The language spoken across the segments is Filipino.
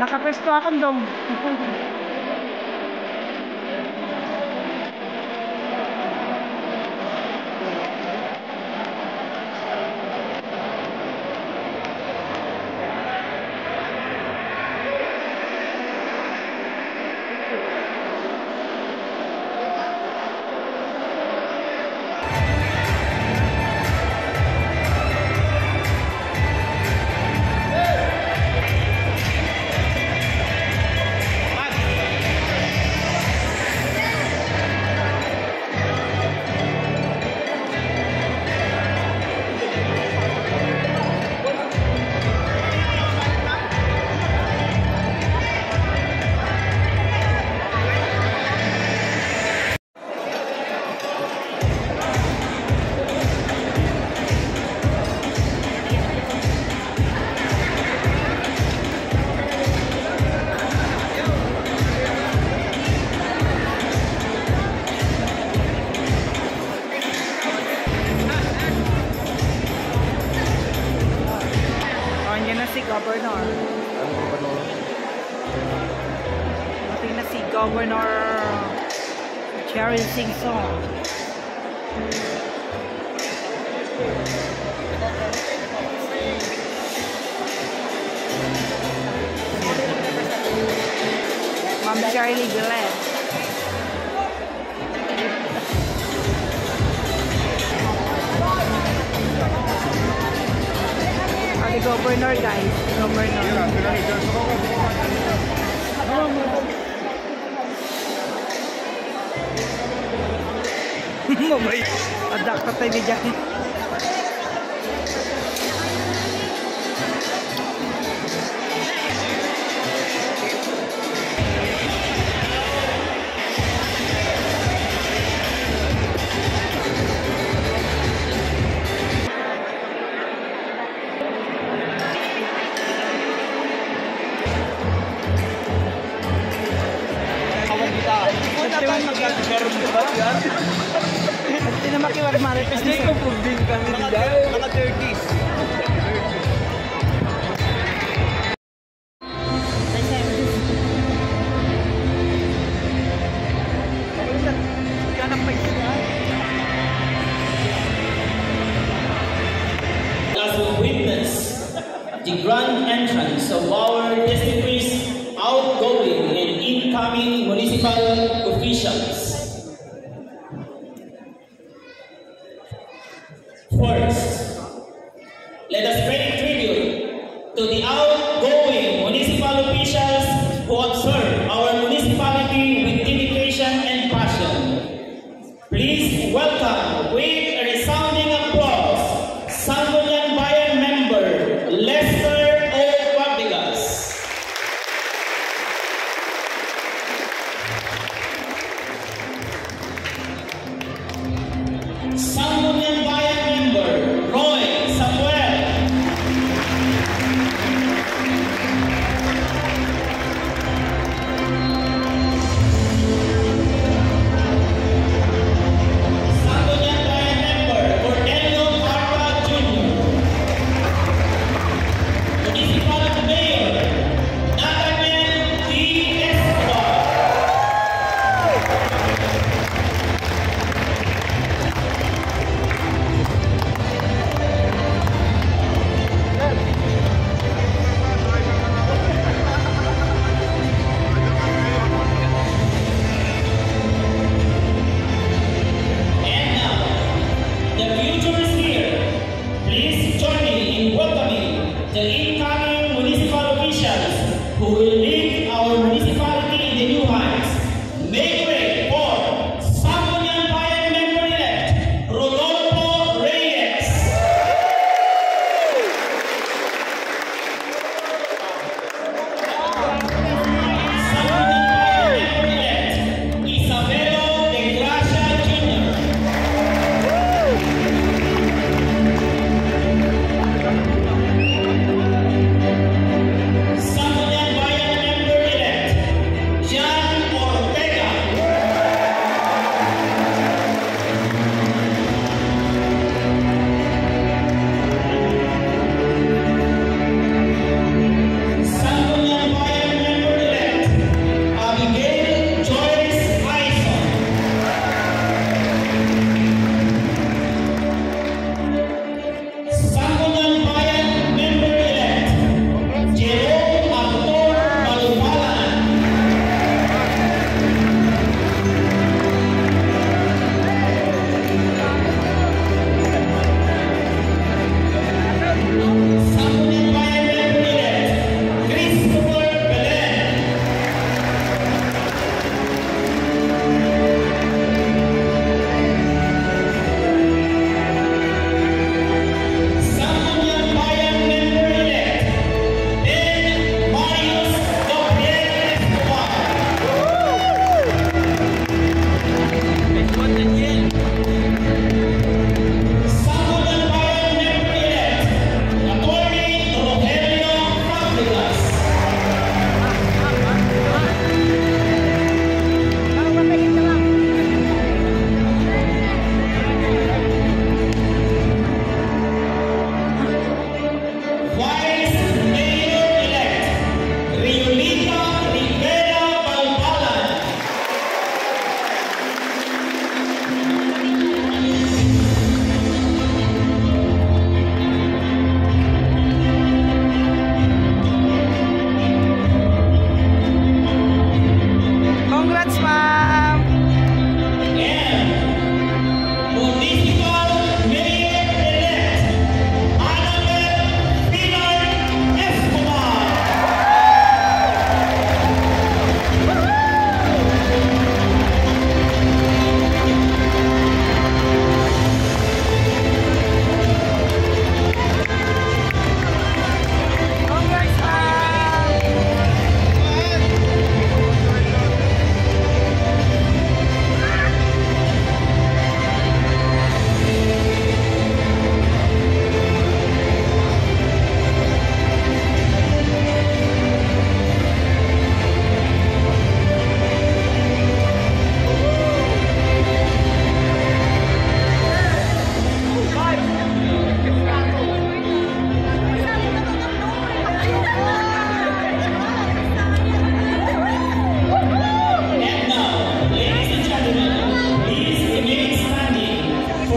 Nakapesto akong dong. Governor. Ating na si Governor Cheryl Singson. Ma'am Charlie Gillette. The governor, guys. Governor. Mamay. Adak ka tayo ni Jackie. Hindi na makiwag maripis. Hindi ko pugding kami dahil. Mga 30s. As we witness the grand entrance of our distinguished outgoing and incoming municipal officials. First, let us pay tribute to the outgoing municipal officials who have served our municipality with dedication and passion. Please welcome with a resounding applause Sangguniang Bayan member Lester O. Fabregas. Sangguniang Bayan member Roy Samuel. Sangguniang Bayan member Cornelio Carpa Jr. Municipal Mayor Nathaniel D. Escobar. And now, the future is here. Please join me in welcoming the incoming municipal officials who will lead our municipality in the new heights. Make way for Sangguniang Bayan member-elect Rodolfo Reyes. Sangguniang Bayan member-elect Isabelo de Gracia Jr.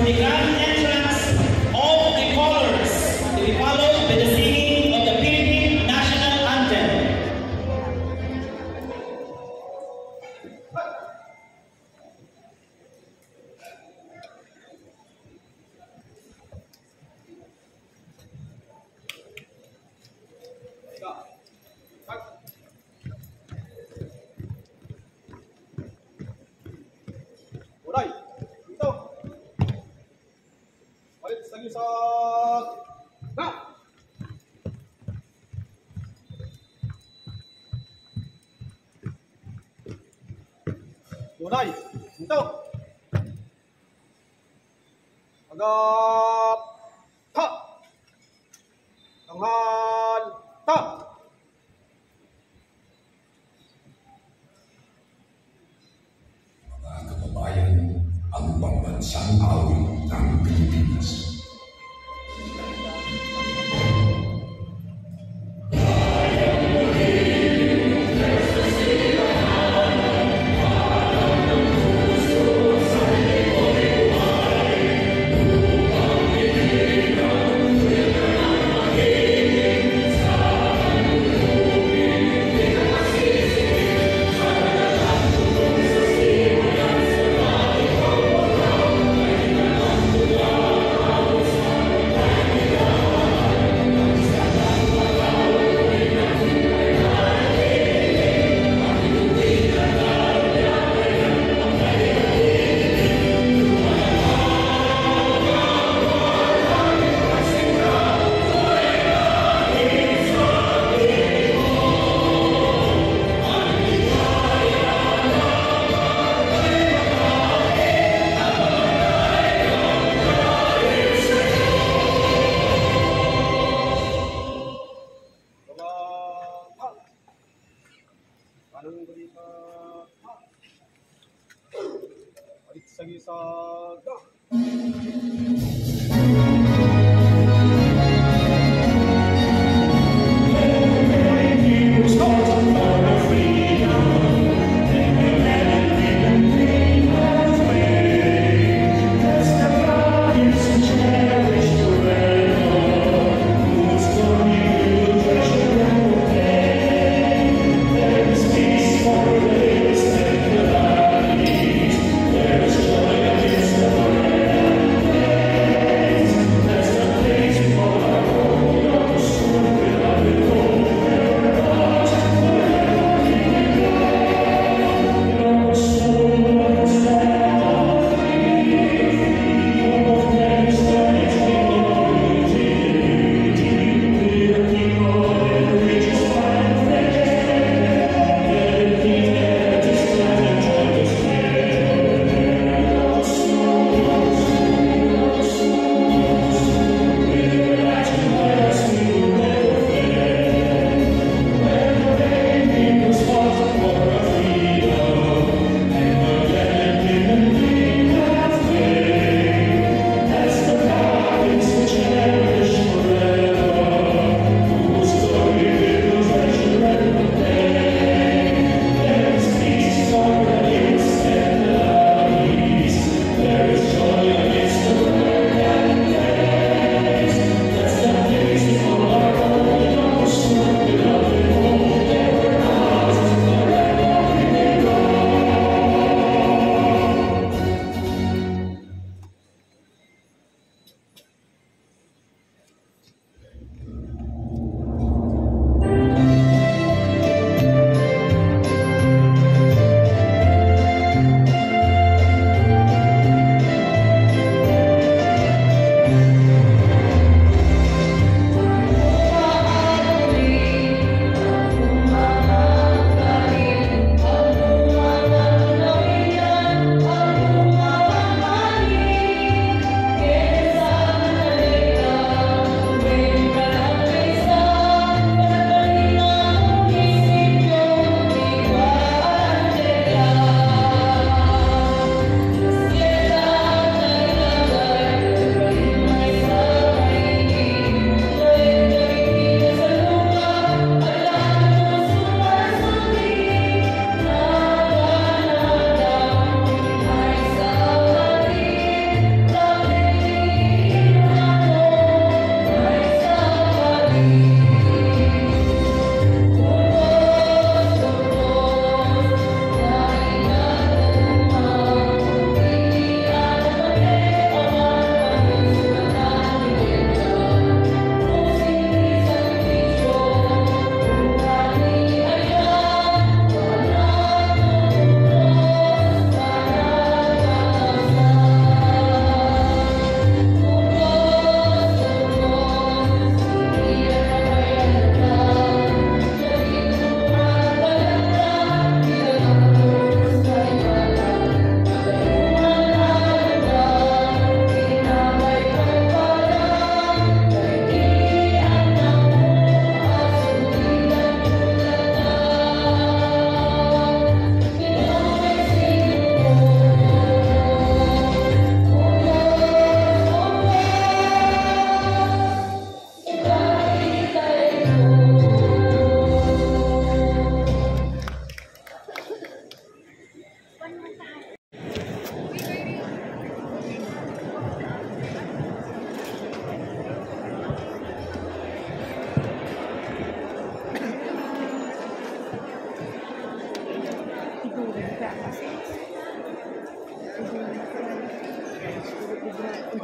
for the grand entrance of the colors, to be followed by the singing of the Philippine National Anthem. Uray, dito. Balik sa gisag. Na! Uray, dito. Agap. Ta! Tanghal. Ta! Mga kababayan, ang pambansang awit ng Pilipinas.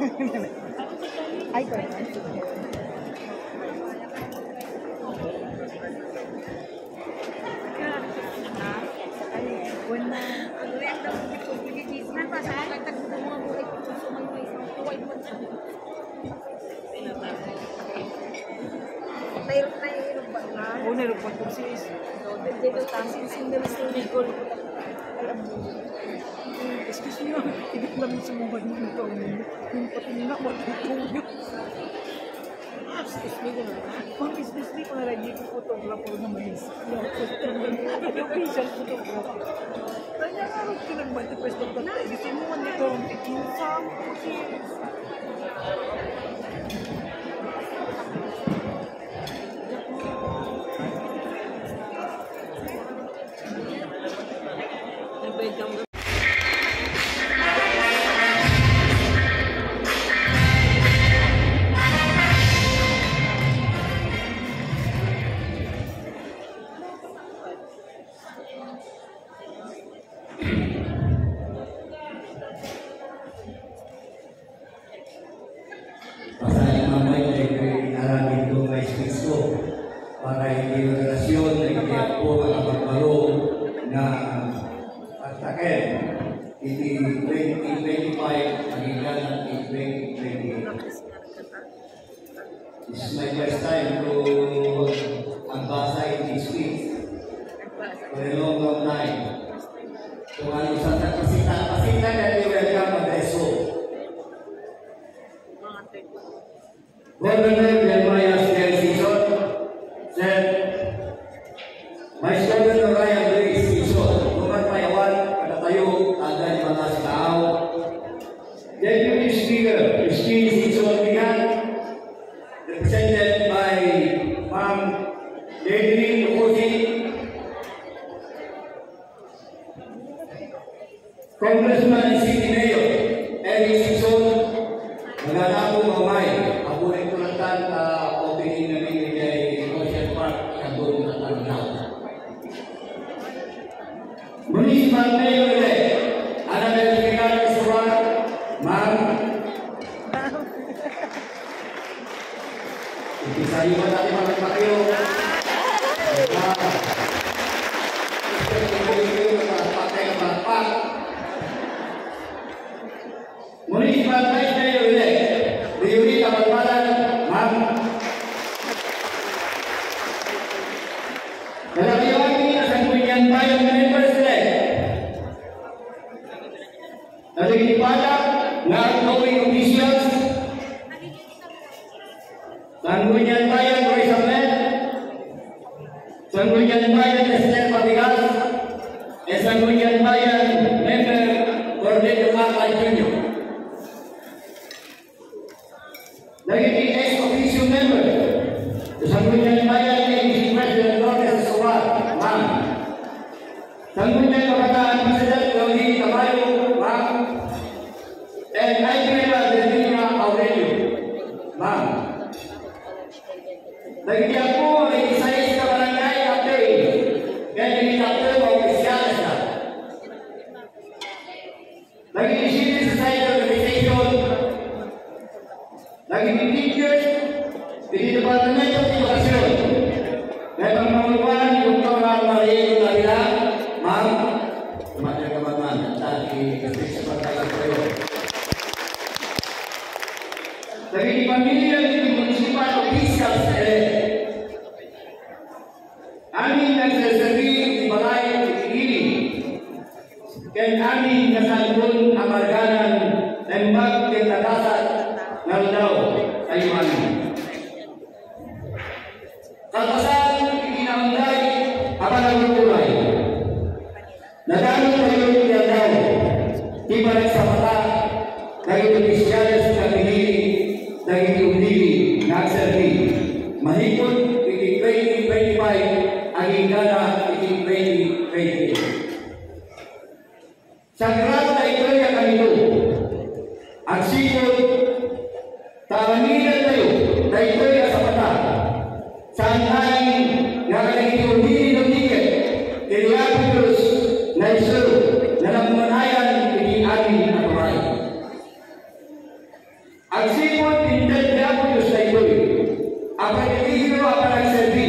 Ay, ko. Una rin po sis. Excuse me, tidak namin sumuhan nito. Yung patingin ako, matutulog. Excuse me, ma'am, excuse me, kung nalagay ko photographer na malis. Yung official photographer. Kaya nga rin pinag-manifest ng tatay. Gusto mo man nito, ikinsam ko sis. Pasal mamay ay naragin ko may speech ko para hindi yung relasyon na hindi ako makapagbalo na pagtakin hindi 2025 hanggang ng 2028. This is my first time to ambasa in this week for a long time. Kung ano sa pasita na welcome adreso. Governor Jeremiah Season said, Vice Governor Ryan Grace Season, Payawan, Tayo, Adan Matas Tao, Deputy Speaker Christine Season Bigan, represented by Ma'am Lady Lukosi, Congressman and City Mayor Eric Season, maganda po mamay. Apunin ko lang opening na binigay Ocean Park sa doon na Taglaw. Municipal Mayor Annabel Picar Escobar, Ma'am. Ipisahin mo natin mga kayo. Municipal Vice Mayor Riuri Kabanbalan, Ma'am. Kalaki na sa Kuyan Bayan Members Elect. Naligipadak na outgoing officials. Sanggunian Bayan Roy Samuel. Sanggunian Bayan Esther Patigas. Sanggunian Bayan Member Cornelio Macay Jr. Naging ex-official member sa Sangguniang Bayan ni President Lourdes Escobar, Ma'am. Sangguniang Kabataan President Claudine Tamayo, Ma'am. And Aydrela Delvina Aurelio, Ma'am. Naging ako ay isa sa barangay captain, kaya naging captain o opisyalis na. Naging civil society organization, naging teachers di Departamento de Educación. Memang mengeluarkan Dr. Mario Lavila, Ma'am, Kementerian Kementerian tadi seperti itu. Dari pamilya di municipal officials amin nagsasabi di balay ini ken amin nasalun amarganan tembak ketagasan naldaw ayuan. Kalpasan ikinamday apalang kulay. Nadalo tayo naldaw ibalik sa mata dahil opisyalis sa pinili dahil umili nagserbi mahigod iti 2025 ang ingana iti 2028. Sa grad na ito yung kanito ang sikot taranginan tayo na ito yung sa mata saan tayo nakalagiti umili ng tiket tiniapitos na iso na nagmanayan iti ating naturay. Ang sipon, pintel niya po yung sa ito'y. Ang pagkikiro ang nagservi.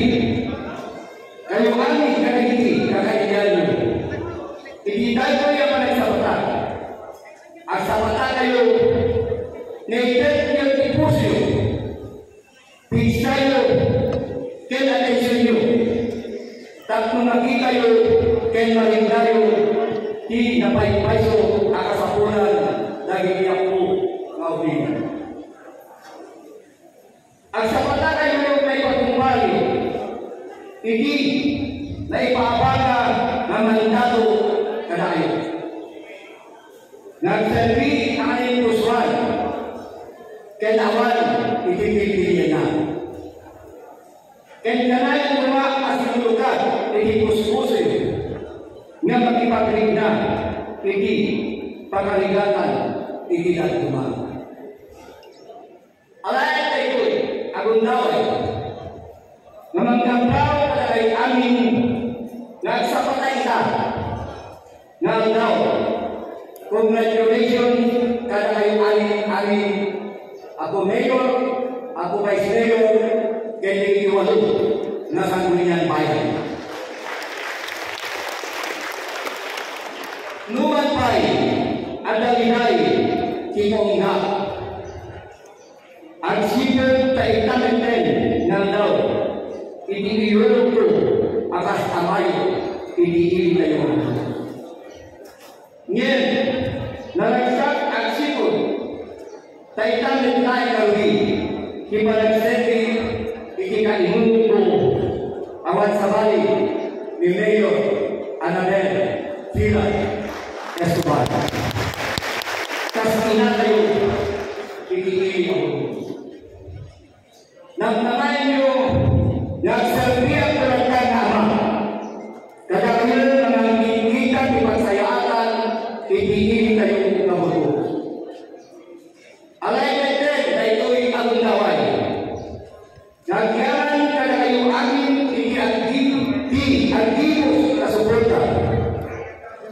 Kayo aming kanagiti, kakainyan nyo. Hindi tayo yung nagsapata. Ang sapata kayo, na-itet niyo tipusyo. Pins kayo, ken atensyon nyo. Tapos makita kayo, ken maring tayo, di napay-paiso, akasapunan, daging iyak po, maupin. Ang sapata kayo may patumbali, hindi na ipaabaga ng mandato kadayo. Nagservi ang aning kuswan, kailangan itipipilihan na. Kailangan mga asinulukat, itipuspusin, nga magipaglig na, hindi pagkaligatan, hindi nagtumang. Alayan na ito'y, agundaway, na magkamdaw na kay amin, nagsapatay ka, nga ang daw, congratulations kada kayo amin, ako mayor, ako vice mayor, kaya iwalo na sanggunian bayan. Numan pa'y adalihay kitong na. Ang sipon taitamin ng daw, itiwiro ko akas amayo, itiili tayo. Ngayon, nalagsak ang sipon, taitamin tayo kawi, kipanagsebi, ikikaimun ko, awan sa bali, ni Mayor Anabel Filan Escobar. Kasina tayo, ikikilig ako. Nagtamayan nyo, nagserbi ang kalagkan na ama. Kadagyan mga kikitan ni pagsayatan, ikikilig tayo na buto. Alay kaitin na ito'y agundaway. Nagyaman ka na kayo amin, i-agimos na suporta.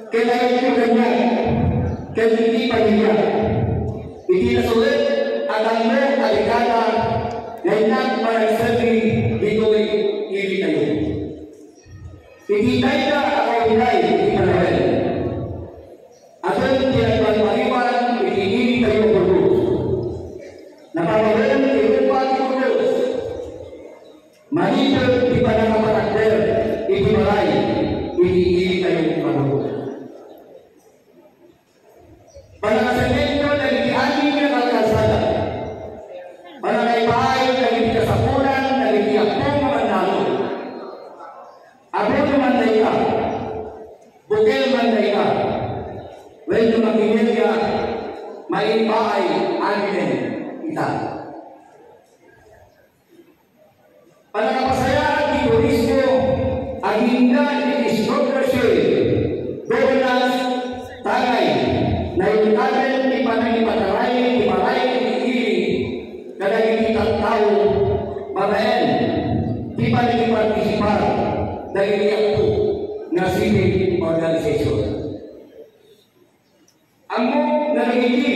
Kailangan nyo ganyan, kaya hindi pamilya. Hindi na sulit at ang mga alikata na inang managsabi dito'y ili tayo. Hindi tayo na akaulay, hindi panahal. At ang tinagpagpaliwan, hindi tayo kurus. Napamalan, inupan kurus. Manito, di pa nakapatagder, ikimalay, hindi tayo kurus. Panakasanin ko, nagigihangin ka ng kalsada. Panakaibahay, nagigikasapunan, nagigiyakong mga nalo. Abon man na ka, bukel man na ka, when magiging ka, maibahay, amin kita. Panakapasaya di turismo, ang hinda ni istrokrasyo, governance, tagay, na itagal di panagipataray, imaray, iili, kadagititan tao, mamayan, di panagipartisipar, dahil ito na civic organization. Ang mo nalagiti,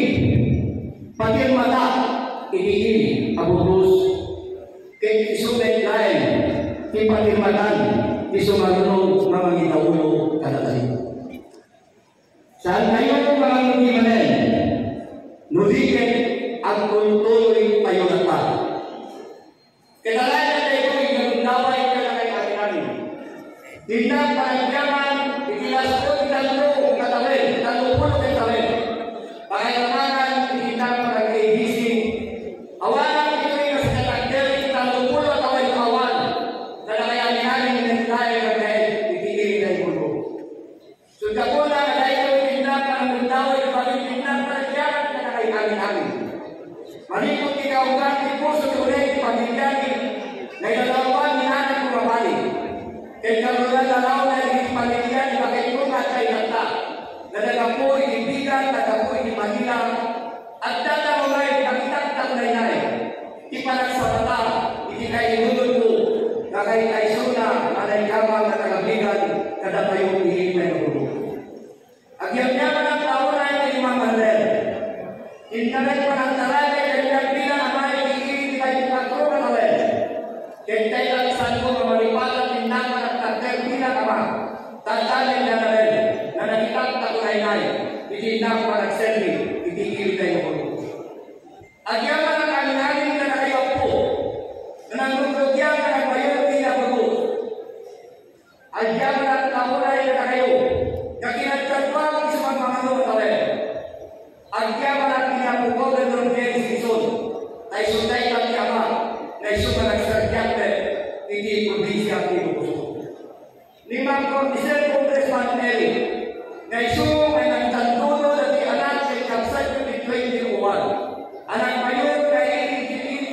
pati ang mata, iili, abutos, kay isumet lain, di pati matan, di sumarunong na mangitaulo katatay. Saan kayo mga nulimanen, nulikin at tuloy tayo na pa. Kinalayan na ito, ikanundaway ka na kay amin. Dinang panagyaman, ikilas ko itanlo katawin, talupulo kay tawin. Pakailangan, dinang panag-ABC. Awanan ito yung sa katagderi, talupulo tawin awan. Nalakayan namin yung tayo na kahit ikikilig na ipulo. Sudah po na, dahil ito dinang panagundaway, dinang panagyaman ka na kay amin. Malikot ikaugan, ipuso tulay, pagkikaki, na ilalawan, hinahanap ko mabalik. Kaya kalunan lalaw na pagkikaki, pakaitungan kay nata, na nagapoy, ibigan, nagapoy, Manila, at data mo may pagkitagtag na inay. Ipalag sa mata, ikikainunod mo, na kay kaisuna, anay kamang na tagabigan, kada kayong ihintay na bulo. Agyam-yaman ang tao na ito yung mga mandel. Internet pa ng talagay, Kentay lang isan ko nga maripalan tindakan at takder bilang ama. Tatanin na rin na nakitang takunay-nay. Hindi na ako nagservi, hindi kilitay mo. Agyaman ang amin-amin na nakayaw po. Na nangugugyan na nagmayon pinapagod. Agyaman ang takunay na nakayaw. Kakinagkatwag sa mga manong kawin. Agyaman ang pinapagod na nung kaya sisod. Ay sunday kami ama. Na iso ka nagsagyate, hindi probinsya ang pinupuso. Limang Cortisel Congressman Eric, na iso ay nagtantulo na di anak kay Kapsat yung 2021. Anak mayon kay Eric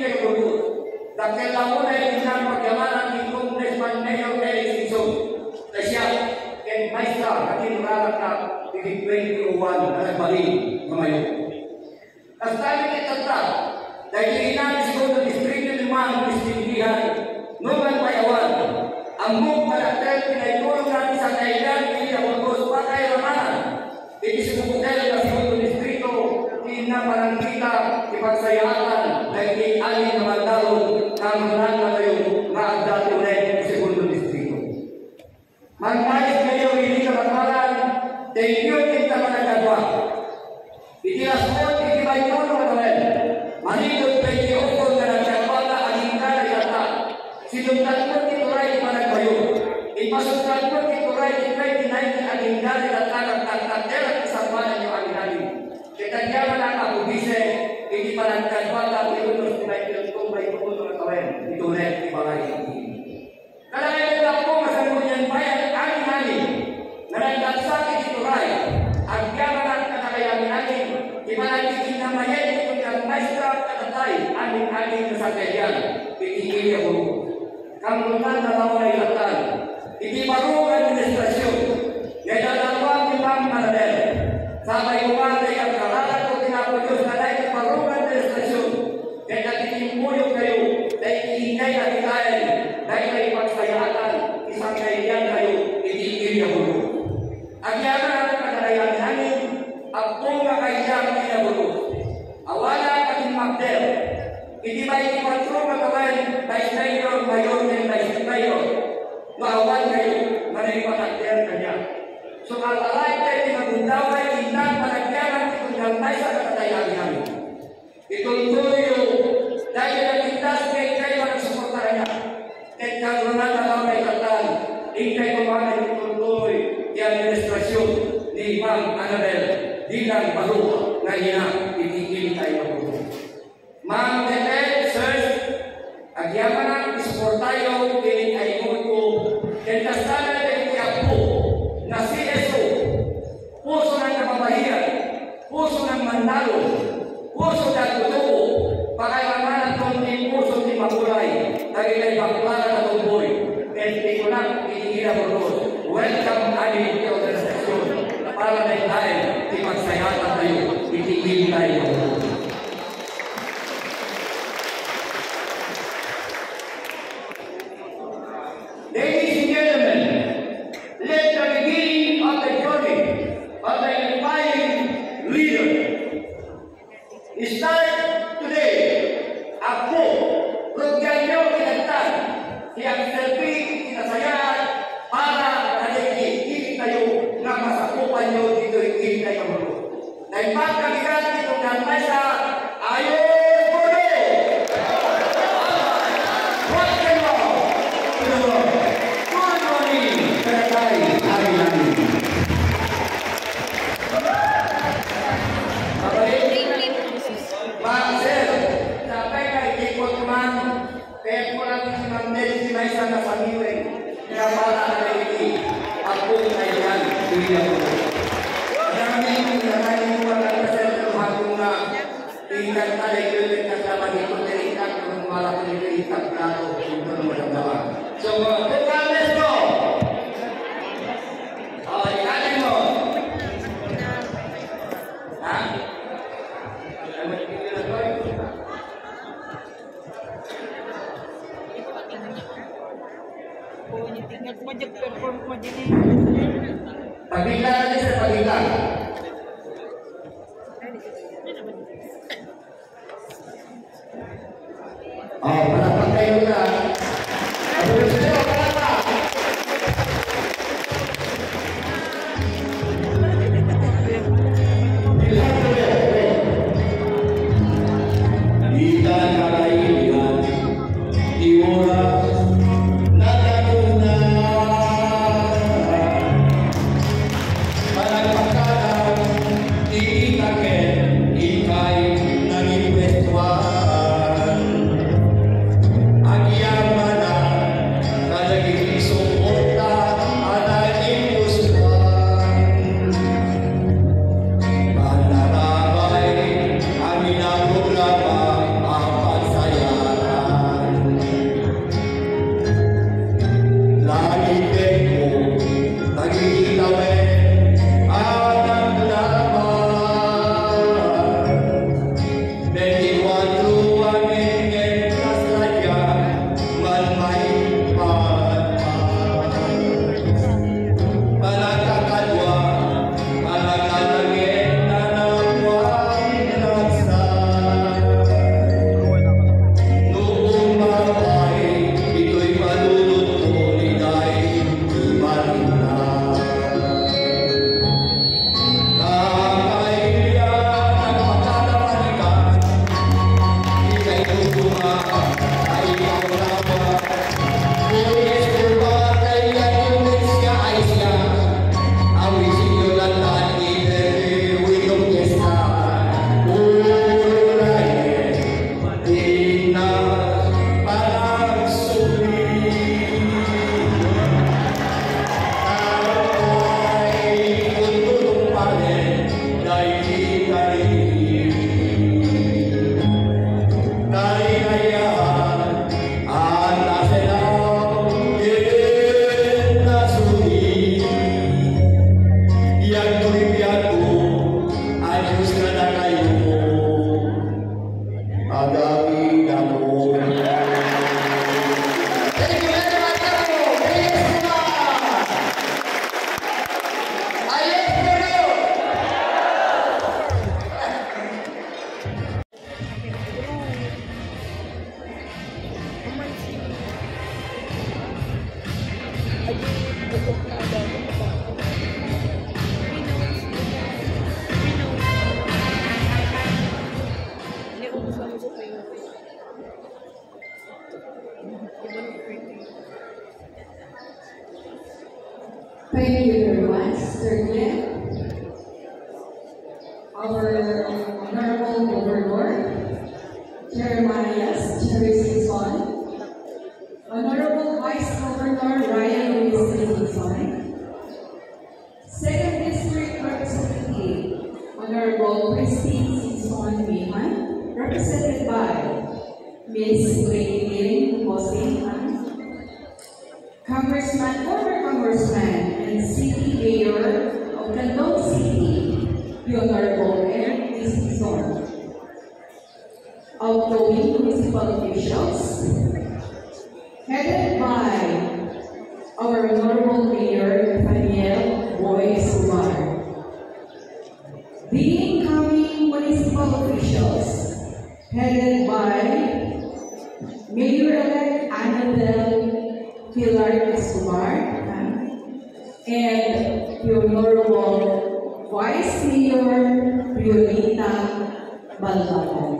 kay Gulot. Dahil ako na yung isang pagyamanan ni Congressman Mayor Eric Sison. Na siya, kay Maestra, katinuralat na 2021 na nagbalik na mayon. Kastabi ni Tata, dahil inalis ko ng distrito ng mga distindihan noong payawan. Ang mong palaktel pinaitulong natin sa kailan hindi na magos pa kay Ramanan. Hindi si Bukutel na segundo distrito hindi na parangkita ipagsayatan na hindi alin na magdalon kamunan na tayo maagdati ulit segundo distrito. Magmayos kayo hindi na magpalan thank you kita managdadwa. Itilaspon hindi ba ito na magdawin? Manitod pwede ukol na nagkabata ang hingkala yata. Sinundan mo tituray panagbayo. Ipasundan mo tituray di 2019 ang hingkala yata nagtagtagder at isampanan yung aginalin. Kitagyaman ang kabubise, hindi pa nagkabata ang ilunos na ilunos may pupunto na kawin. Itunet, ibalay. Kalangay lang po masagunyan bayan ang aginalin na nagdagsakit tituray. Agyaman ang kakalayamin natin, imalagiging na mayay ang maestra katatay, aming-aming kasagayaan, pitigil ako. Kamunan na lang na ilatan, hindi marunong administrasyon, ngayon dalawang limang manadel. Sabay umatay ang karalan ko tinapos na dahil marunong administrasyon, kaya nagtitimuyog kayo, dahil iingay na hikayan, dahil may pagsayatan, isang kailan kayo, pitigil ako. Agyaman ang kakalayamin namin, ang bunga kailang inabulo. Awala kaming magder. Hindi ba ipatro magawin Vice Mayor, Mayor, and Vice Mayor? Maawan kayo, manipatagder kanya. So, alay kayo tinagundaway, inang palagyaman, ikunggantay sa katatayan namin. Ituloy yung dahil nagtindas kayo magsuportahan niya. Kahit kagunan na lang may katan, hindi kayo kumahan ituloy di administrasyon ni Ma'am Annabel bilang baru na ina itigil tayo po. Ma'am Tete, sirs, agyaman ang isupport tayo kini ay ko kentasana ng Quiapo na CSO, puso ng kababayan, puso ng Mandalo, puso ng Tutuo, pakailangan ng puso ni Makulay, nagigay baklara na tumboy, and ikulang itigila po. Welcome ali sa organisasyon para na tayo ipagsayatan tayo, itigil tayo. Ladies and gentlemen, let the beginning of the journey of the inspiring leader start today. Ako, rugyan niyo kinagtan, siyang selfie, kinasayaan, para nalagigil tayo na masakupan nyo dito yung tayo mo. Dahil pagkabigat dito ng mesa, ayaw po nyo! Huwag kayo! Good morning! Karatay, hari namin. Sir, sampai kay Kikot man, kaya po lang si Mandel si Maisa na pamiwin. Kaya para na ini ako kailan dunia ko. Marami kong nakain ko ang kasal ng hapong na tingkat tayo yung kasama dito terikat kung wala ko nito itak klaro kung ito madamdaman. So, bukan, let's go! Ikatin mo. Ha? Perform mo din eh. Pagkita natin sa pagkita. Palapag kayo na. Agami Damo. Thank you very much, Damo. Praise the Lord. Ayos po kayo. Thank you very much, Sir Glenn. Our Honorable Governor, Jeremiah Cherry-Sison, Honorable Vice Governor Ryan Louis-Sison, Second District Representative, Honorable Christine Sison Mihan, represented by Ms. Lady Hossein, former Congressman and City Mayor of Candong City, the Honorable Eric Dizon. Outgoing municipal officials, headed by our Honorable Mayor Nathaniel Boy Sumar. The incoming municipal officials, headed by Mayor-elect Annabelle Pilar Escobar and the Honorable Vice Mayor Violeta Balbalan.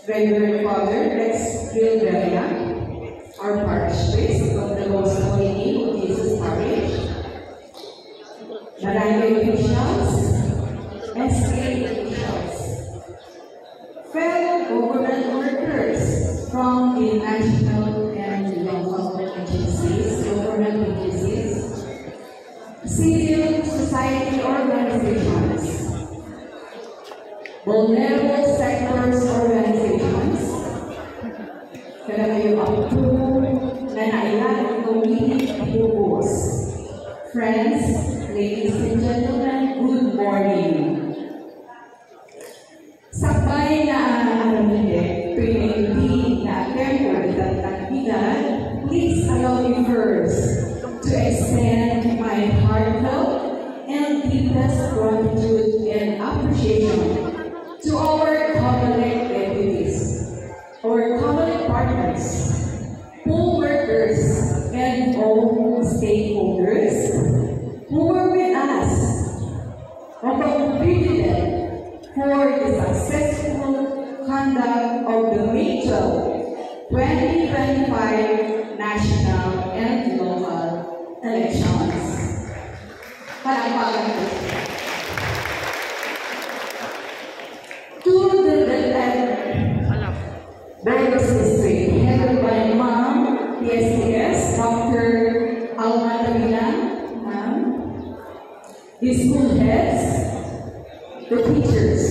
Reverend Father Rex Gilberia, our parish priest of the Most Holy Name of Jesus Parish, barangay officials, and state officials, fellow government workers from the national and local agencies, government agencies, civil society organizations, vulnerable sectors organizations, kayo up to na nailan community pupils. Friends, ladies and gentlemen, good morning. Sabay na aramide, pinili na tempo at aktividad, please allow me first to extend my heartfelt and deepest gratitude and appreciation to our Catholic deputies, our Catholic partners, poll workers, and all stakeholders who were with us and contributed for the successful conduct of the major 2025 national and local elections. To the Burgos District, headed by Ma'am PSCS, Dr. Alma Davila, the school heads, the teachers,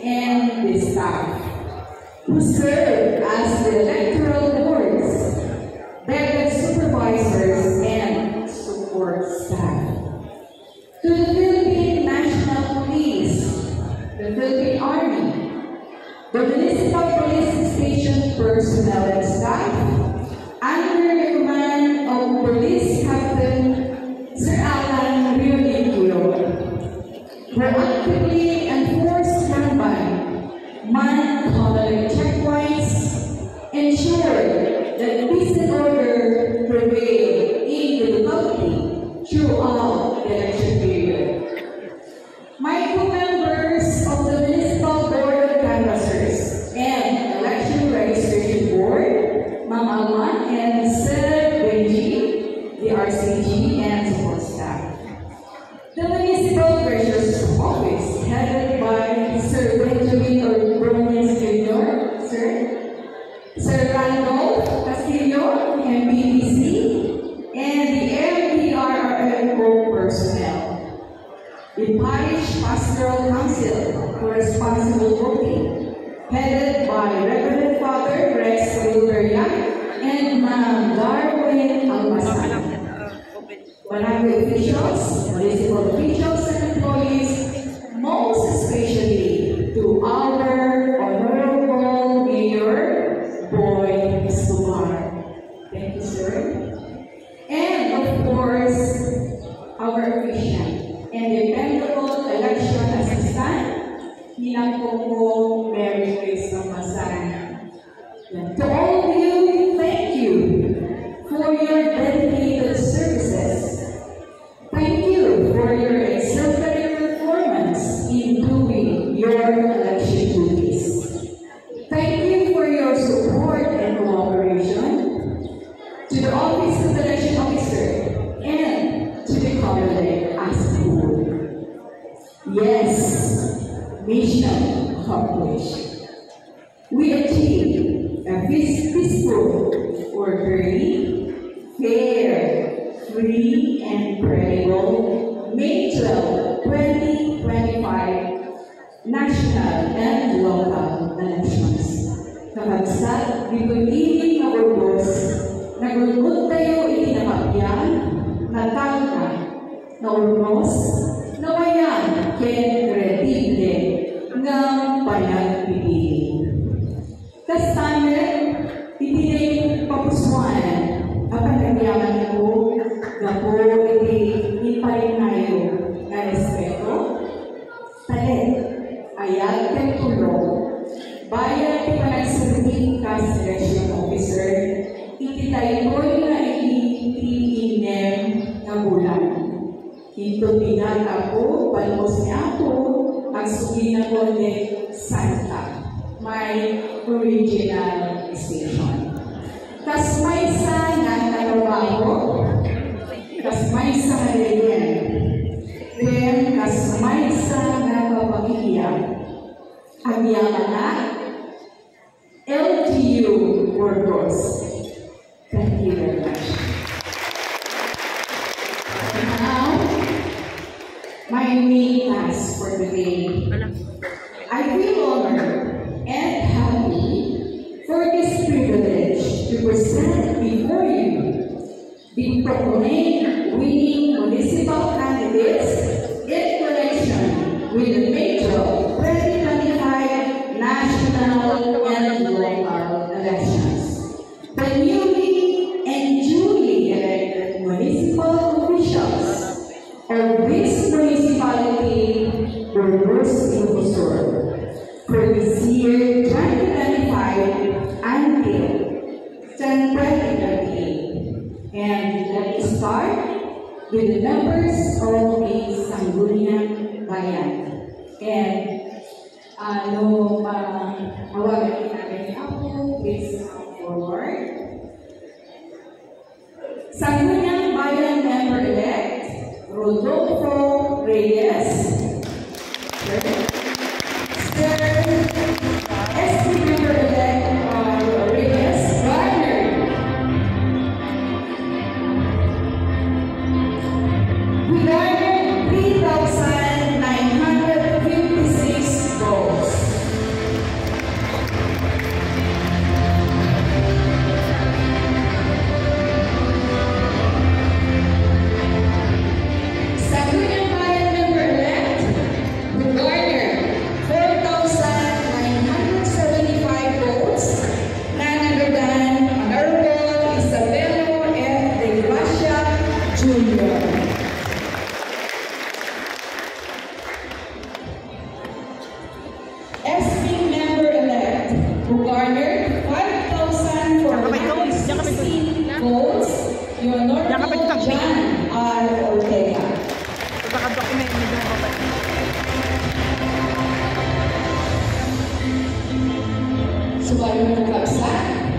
and the staff who serve as the electoral boards, ballot supervisors, and support staff. To the Philippine National Police, the Philippine Army, the municipal police station personnel and staff, under the command of Police Captain Sir Alan Riolito, who actively enforce standby, man Catholic checkpoints, ensure that peace and order prevail in the locality throughout the election period. My co-members of the Municipal Board of Canvassers and Election Registration Board, Ma'am Alman and Sir Benji, the RCG and support staff. The Municipal Treasurer's Office, headed by Sir Benjamin Browning Jr., Sir Randolph Castillo, MBDC, and the MPRRMO personnel. The Parish Pastoral Council for Responsible Voting, headed by Reverend Father Rex Gilberia and Ma'am Darwin Almasan. Barangay officials, municipal officials, and employees, most especially to our Honorable Mayor officer, and of course, our efficient and dependable election assistant, Ninang Coco Mary Grace Masan. To all of you, thank you for your dedicated services. Thank you for your exemplary performance in doing your election duties. Thank you for your support and cooperation to the Office of the Election Officer and to the Commonwealth as a whole. Yes, mission accomplished. We achieved a peaceful, orderly, fair, free, and credible May 12, 2025 national and local elections. Kabagsat, bibigilin na burgos, nagulgod tayo itinakapyan, natangka, na urnos, nawayan, ken kredible, ng panagpipili. Kasama, itinay papuswan, apanagyaman ko, gapo, iparin tayo, na respeto, talit, ayat ken tulong, bayan ti panagsabihin ka selection officer, ititayoy na itiinem na bulan. Ito pinata ko, palmos niya ako, ang sugina ko ni Santa, my original station. Kasmay sa nagtatrabaho, kasmay sa nalagyan, then kasmay sa nagpapamilya, ang mga LGU workers. Thank you very much. Now, my main task for today, I feel honored and happy for this privilege to present before you the proclaimed winning municipal candidates in connection with the May 12, 2025 national and local elections. The newly and duly elected municipal officials of this municipality were first Ilocosur for this year 2025 until 2028. And let me start with the members of the Sangguniang Bayan. And awagan natin ako, please come forward. Sangguniang Bayan member-elect, Rodolfo Reyes. Sir, SC member-elect, Reyes Garner. We garnered 3,956 votes. Sangguniang Bayan member-elect, who garnered 4,975 votes, none other than Honorable Isabelo F. De Gracia, Jr. SC member-elect, who garnered 5,416 votes, the Honorable John R. Ortega. Subaru Kabsat,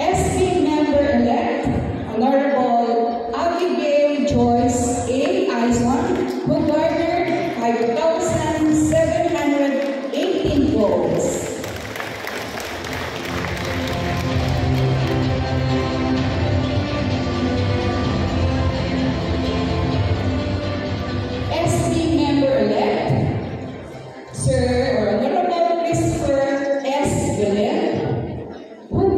SC member-elect, Honorable Abigail Joyce A. Aizon, who garnered 5,718 votes. SC member-elect, Sir or Honorable Christopher S. Belen, who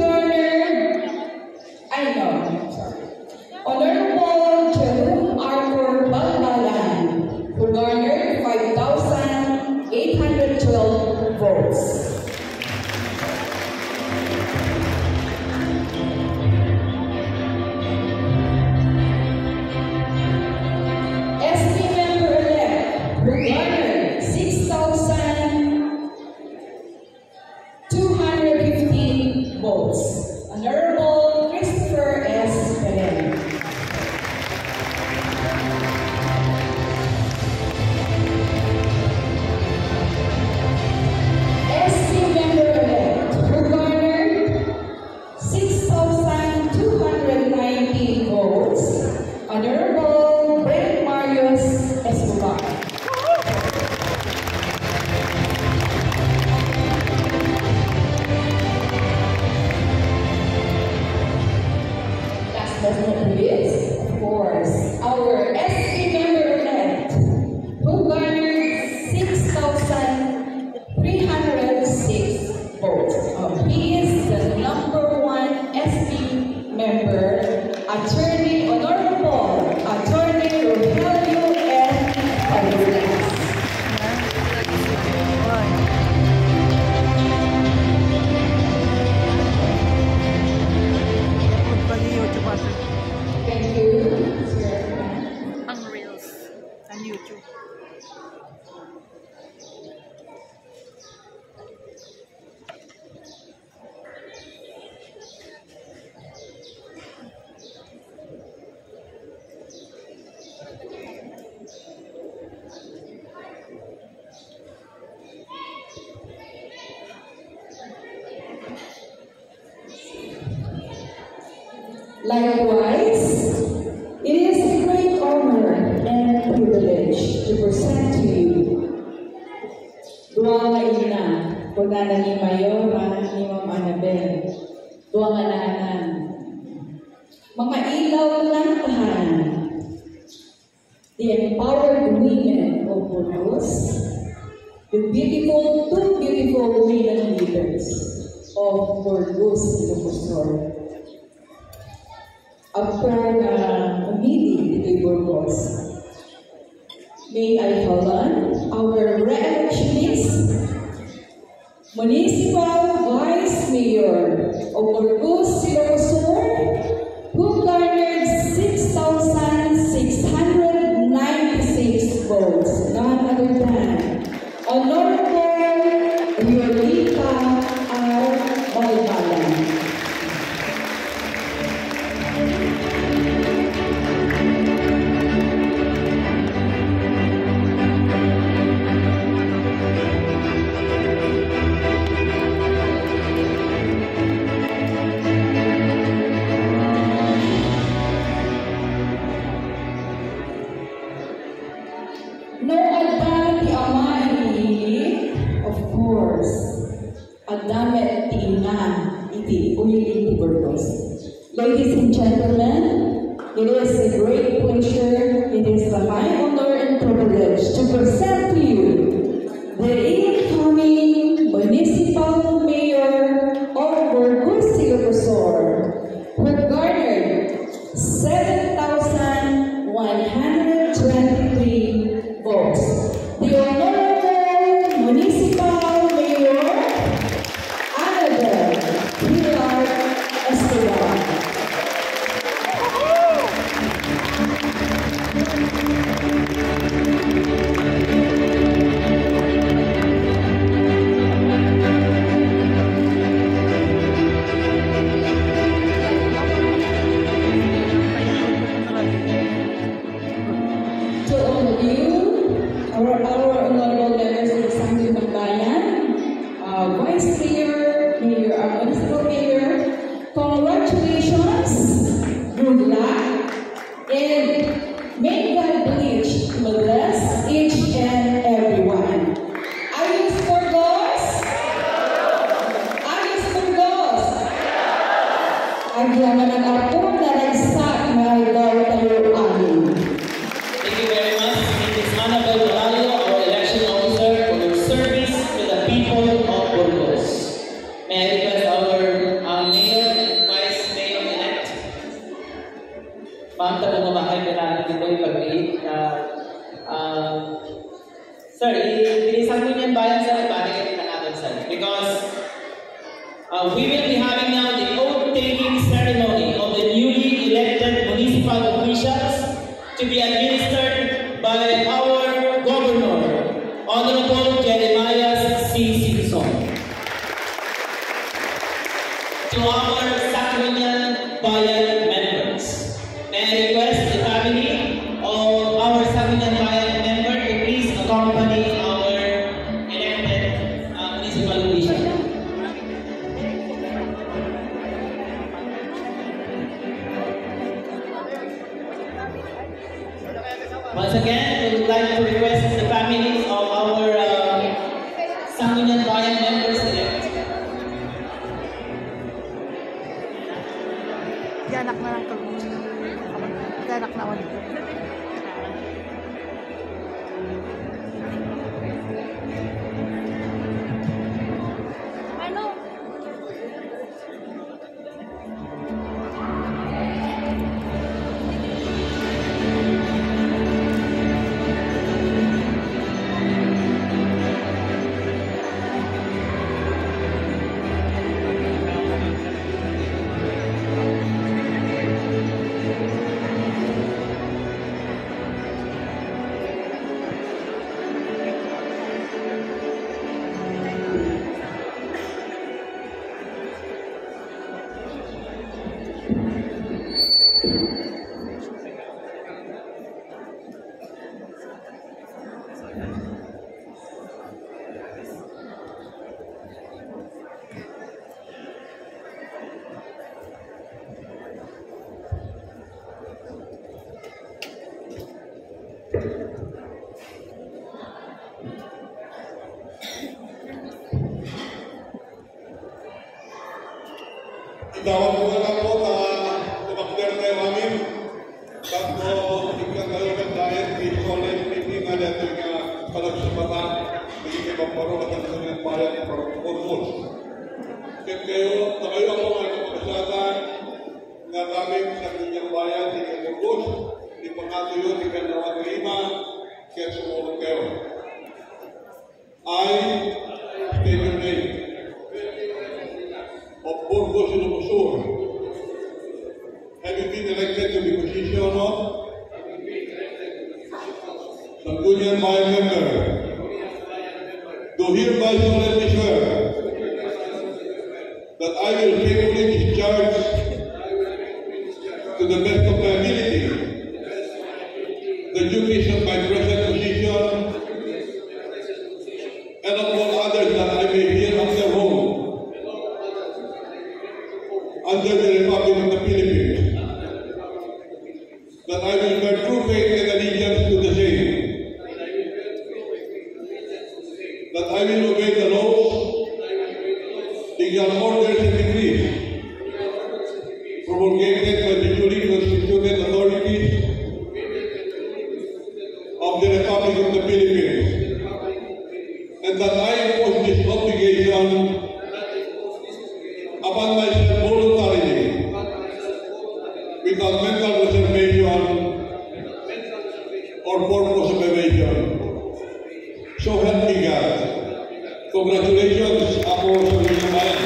let's not forget, of course, our SC member-elect who garnered 6,306 votes. He is the #1 SC member, Attorney Honorable Attorney Rogelio F. Fabregas. Thank you, Sir. Ang Reels and YouTube. Likewise, it is a great honor and privilege to present to you dua nga ina, pagana ni Mayora, ni Ma'am Annabel, dua nga naanan. Mga ilaw ng tahanan, the empowered women of Burgos, the two beautiful women leaders of Burgos Ilocos. After meeting with Burgos, may I call on our re-electionist, Municipal Vice Mayor of Burgos Ilocos, who garnered 6,696 votes, none other than Honorable Violeta R. Balbalan. No adda ti ama iti, of course, addamet ti ina iti uliling ti Burgos. Ladies and gentlemen, it is a great pleasure, it is a high honor and privilege to present to you the incoming Municipal Mayor of Burgos Ilocos, who garnered 7,123 votes. The Honorable Municipal Mayor Annabel Pilar Esteban. To all of you, our honorable members of the Sangguniang Bayan, Vice Mayor, Municipal Mayor, congratulations, good luck, and may God bless each and everyone. Ayos Burgos! Ayos Burgos! Agyaman ang apo na nagsak na ilaw tayo amin. Thank you very much, Mrs. Annabel Morales, our election officer, for your service to the people of Burgos. May I request our Mayor and Vice Mayor-elect. Ma'am, tapos mabakay na natin dito yung pag-iit na sir, ilisan mo niyan bayan sa ibalik na natin, sir. Because we will be having now the oath-taking ceremony of the newly elected municipal officials to be administered by our Governor, Honorable Jeremiah C. Simpson. To our Sangguniang Bayan members, may I request the family of our Sangguniang Bayan member to please accompany our elected municipal official. Once again, we would like to request the families of our Sangguniang Bayan members elect. Tiyanak na lang to. Tiyanak na ulit. Itawag ko na lang po na tumakder na yung amin. Bago ikan kayo ng diet, please solid meeting na natin nga palagsipatan. Hindi kayo magparo na kanito ng bayan ng Purpose. Kaya kayo, na kayo ako mga kapagsasan na gamit sa kanyang bayan ni Purpose. Di pangatuyo, di kanawag lima, kaya sumunod kayo. I state your name. Of Burgos Ilocosur, have you been elected to the position of Sangguniang Bayan Member? Do hereby solemnly swear that I will faithfully discharge to the best of my ability the duties of my present position and of all others that I may hereafter hold under the Republic of the Philippines, that I will bear true faith and allegiance to the same, that I will obey the laws, legal orders and decrees promulgated by the duly constituted authorities of the Republic of the Philippines, and that I impose this obligation upon myself voluntarily, without mental reservation or purpose of evasion. So help me God. Congratulations, ako sa inyong bayan.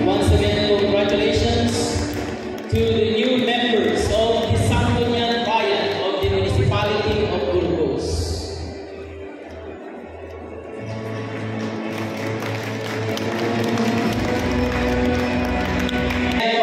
Once again, congratulations to the new members of the Sangguniang Bayan of the Municipality of Burgos. And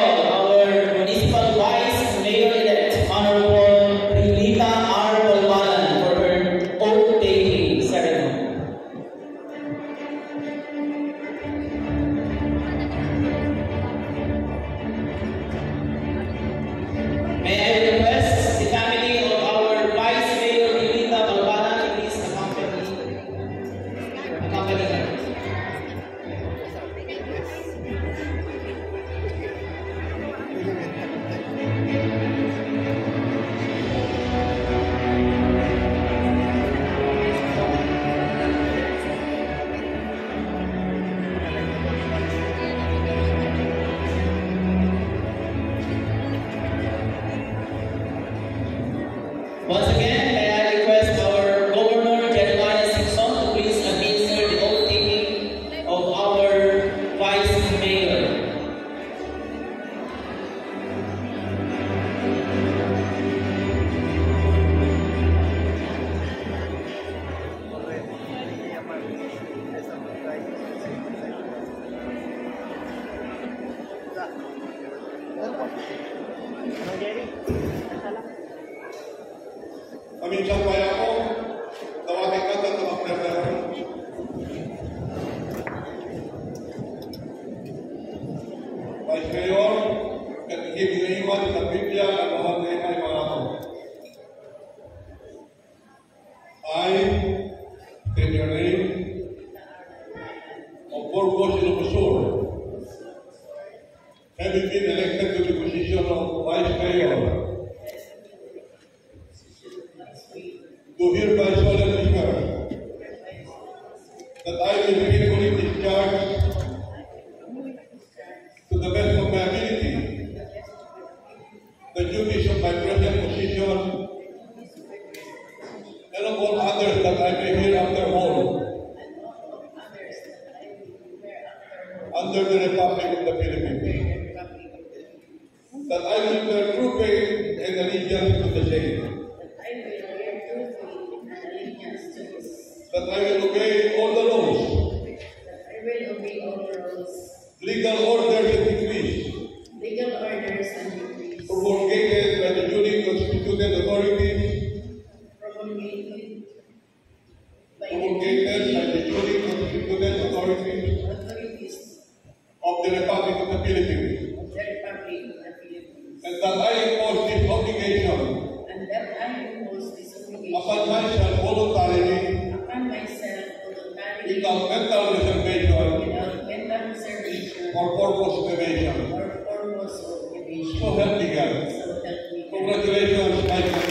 minsan kaya ako, tawagin ka at tumakbo. Vice Mayor, at hinihiwan sa Biblia ang mahal na ay mga ako. I, state your name, of Burgos Ilocosur, having been elected to the position of Vice Mayor, do hereby solemnly swear that I will faithfully discharge to the best of my ability the duties of my present position and of all others that I may hereafter hold under the Republic of the Philippines, that I will bear true faith and allegiance to the same, that I will obey all the laws, legal orders and decrees promulgated by the duly constituted authorities of the Republic of the Philippines, and that I impose this obligation upon myself voluntarily without mental reservation or purpose of evasion. So help me God. Congratulations, my friend.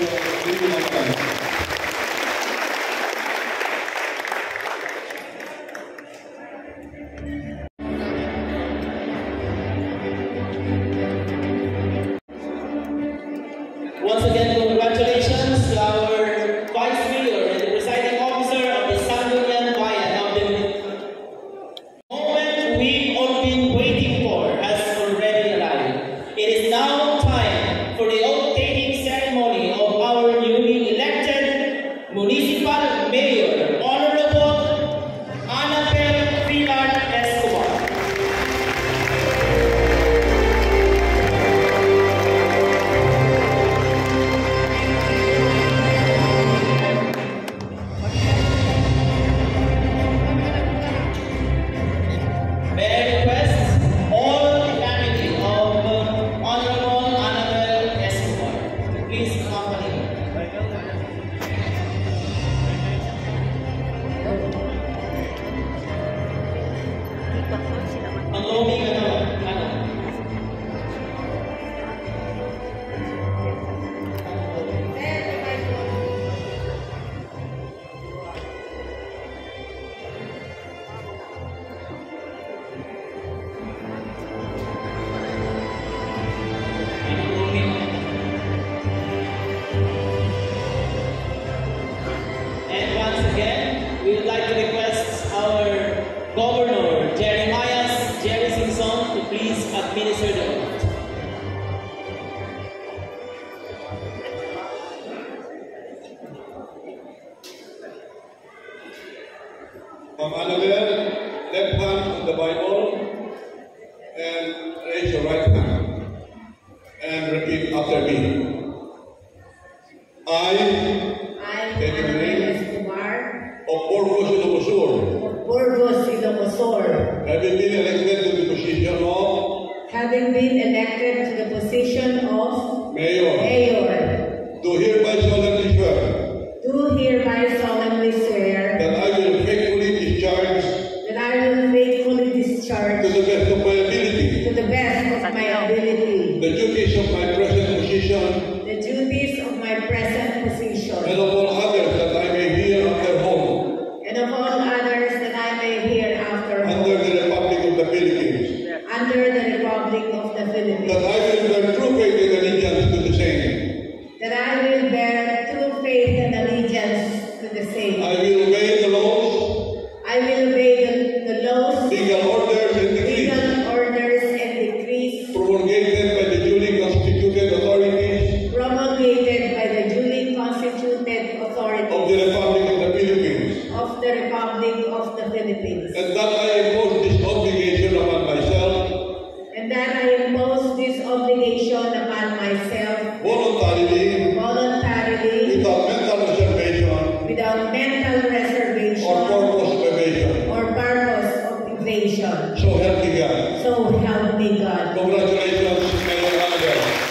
Once again, congratulations to our Vice Mayor and the presiding officer of the Sangguniang Bayan of the moment we've all been waiting for has already arrived. It is now time for the oath-taking ceremony of our newly elected Municipal Mayor, Honorable Annabel Pilar Escobar. May I request all the family of Honorable Annabel Escobar to please accompany me. Ang lobbying ano? And once again, we would like to request our Governor, Jerry Simpson, to please administer the oath. Ma'am Annabel, left hand on the Bible and raise your right hand and repeat after me. I, state your name, of Burgos Ilocosur, having been elected to the position of Mayor, do hereby solemnly swear that I will faithfully discharge to the best of my ability the duties of my present position and of all others that I may hereafter hold under the Republic of the Philippines, that I will bear true faith and allegiance to the same. I will obey the laws, legal orders and decrees Garcia. So help me God. Congratulations, Mayor Annabel.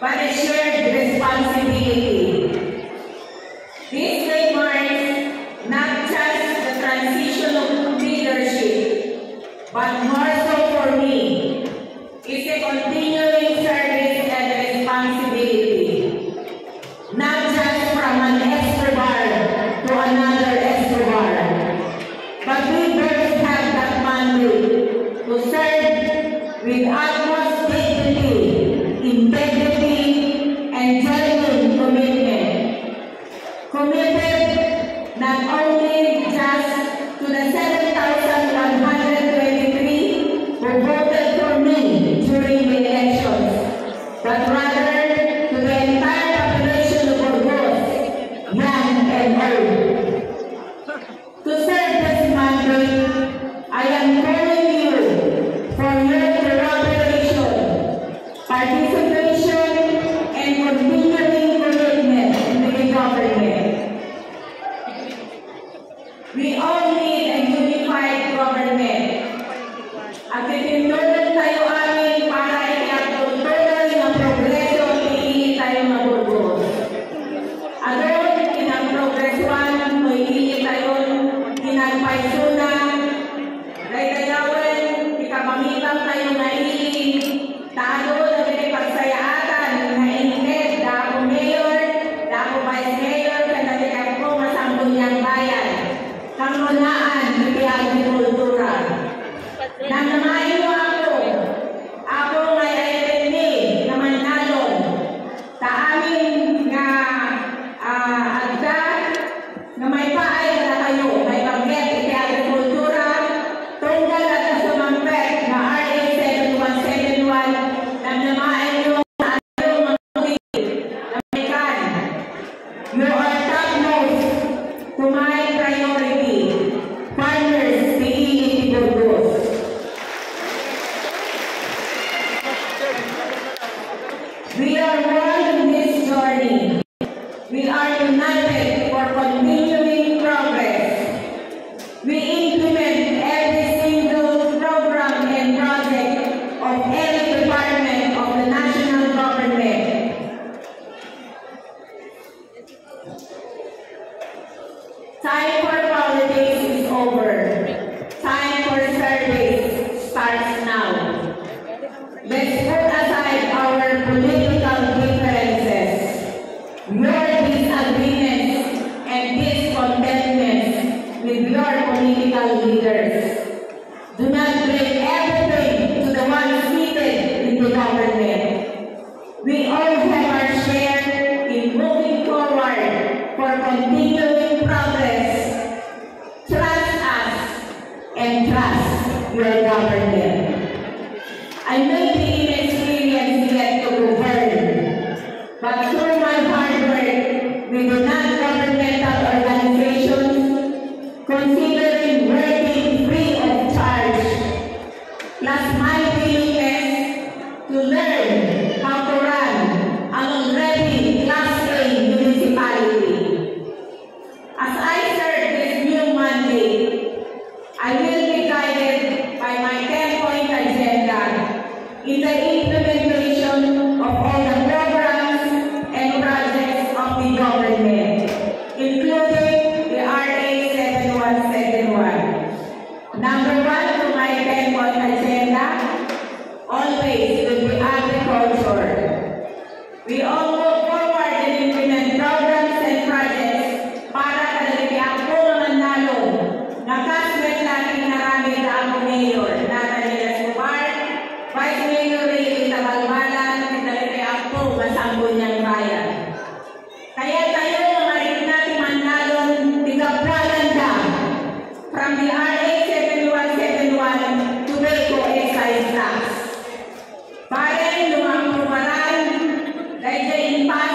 but a shared responsibility. This day marks not just the transition of leadership, but more so for me, it's a continuing service and responsibility, not just from an Escobar to another Escobar, but we both have that mandate to serve with utmost dignity, integrity, and genuine commitment. Committed not only just to the 7,123 who voted for me during the elections, but rather to the entire population of Burgos, young and old. To serve this mandate, I am calling you for your cooperation, participation, and continuing commitment to the government. We all need a unified government. At tinulungan tayo amin para ipagtutuloy ng progreso at iinit tayo mabubuo. Adon, kinang-progresuan, iinit tayo, kinang-paisuna, dahil ikapamitan tayo na iinit, taadon na pagsayaatan na init, dako mayor, dako vice mayor, kandalikap ko masambon niyang bayan. Kangunaan, hindi agrikultura. Nang namayo ako ngay ILND na Manalon, ta amin nga agda na may paay na kayo, may pagget iti agrikultura, tunggal at nasumampet na RA 7171, nang namayo sa anong mga na may kan. You are topmost to my priority. Farmers, PE, Burgos. We are one in this journey. We are united for continuing progress. We implement every single program and project of every department of the national government. Time for politics is over. Time for service starts now. Let's put aside our political differences, your disagreements, and discontentments with your political leaders. Do not bring everything to the ones seated in the government. We all have our share in moving forward for continuing progress. Trust us and trust your government. I may be inexperienced yet to govern, but through my hard work with the non-governmental organizations, considering working free of charge, plus my willingness to learn how to run an already Class A municipality. As I serve this new mandate, I will be guided by my 10-point agenda in the implementation of all the programs and projects of the government, including the RA 7171. Number 1 to my 10-point agenda, always will be agriculture. We all move forward and implement programs and projects para kalagay ako Manalo, nakaswet natin narami na ako mayor, Natalie Escobar, Vice Mayor Ray Tabalbalan, kalagay ako masambon niyang bayan. Kaya tayo marik natin Manalo, tigapalanda from the RA 7171 to Waco excise tax. Bayan lumang pumaran, dahil sa impas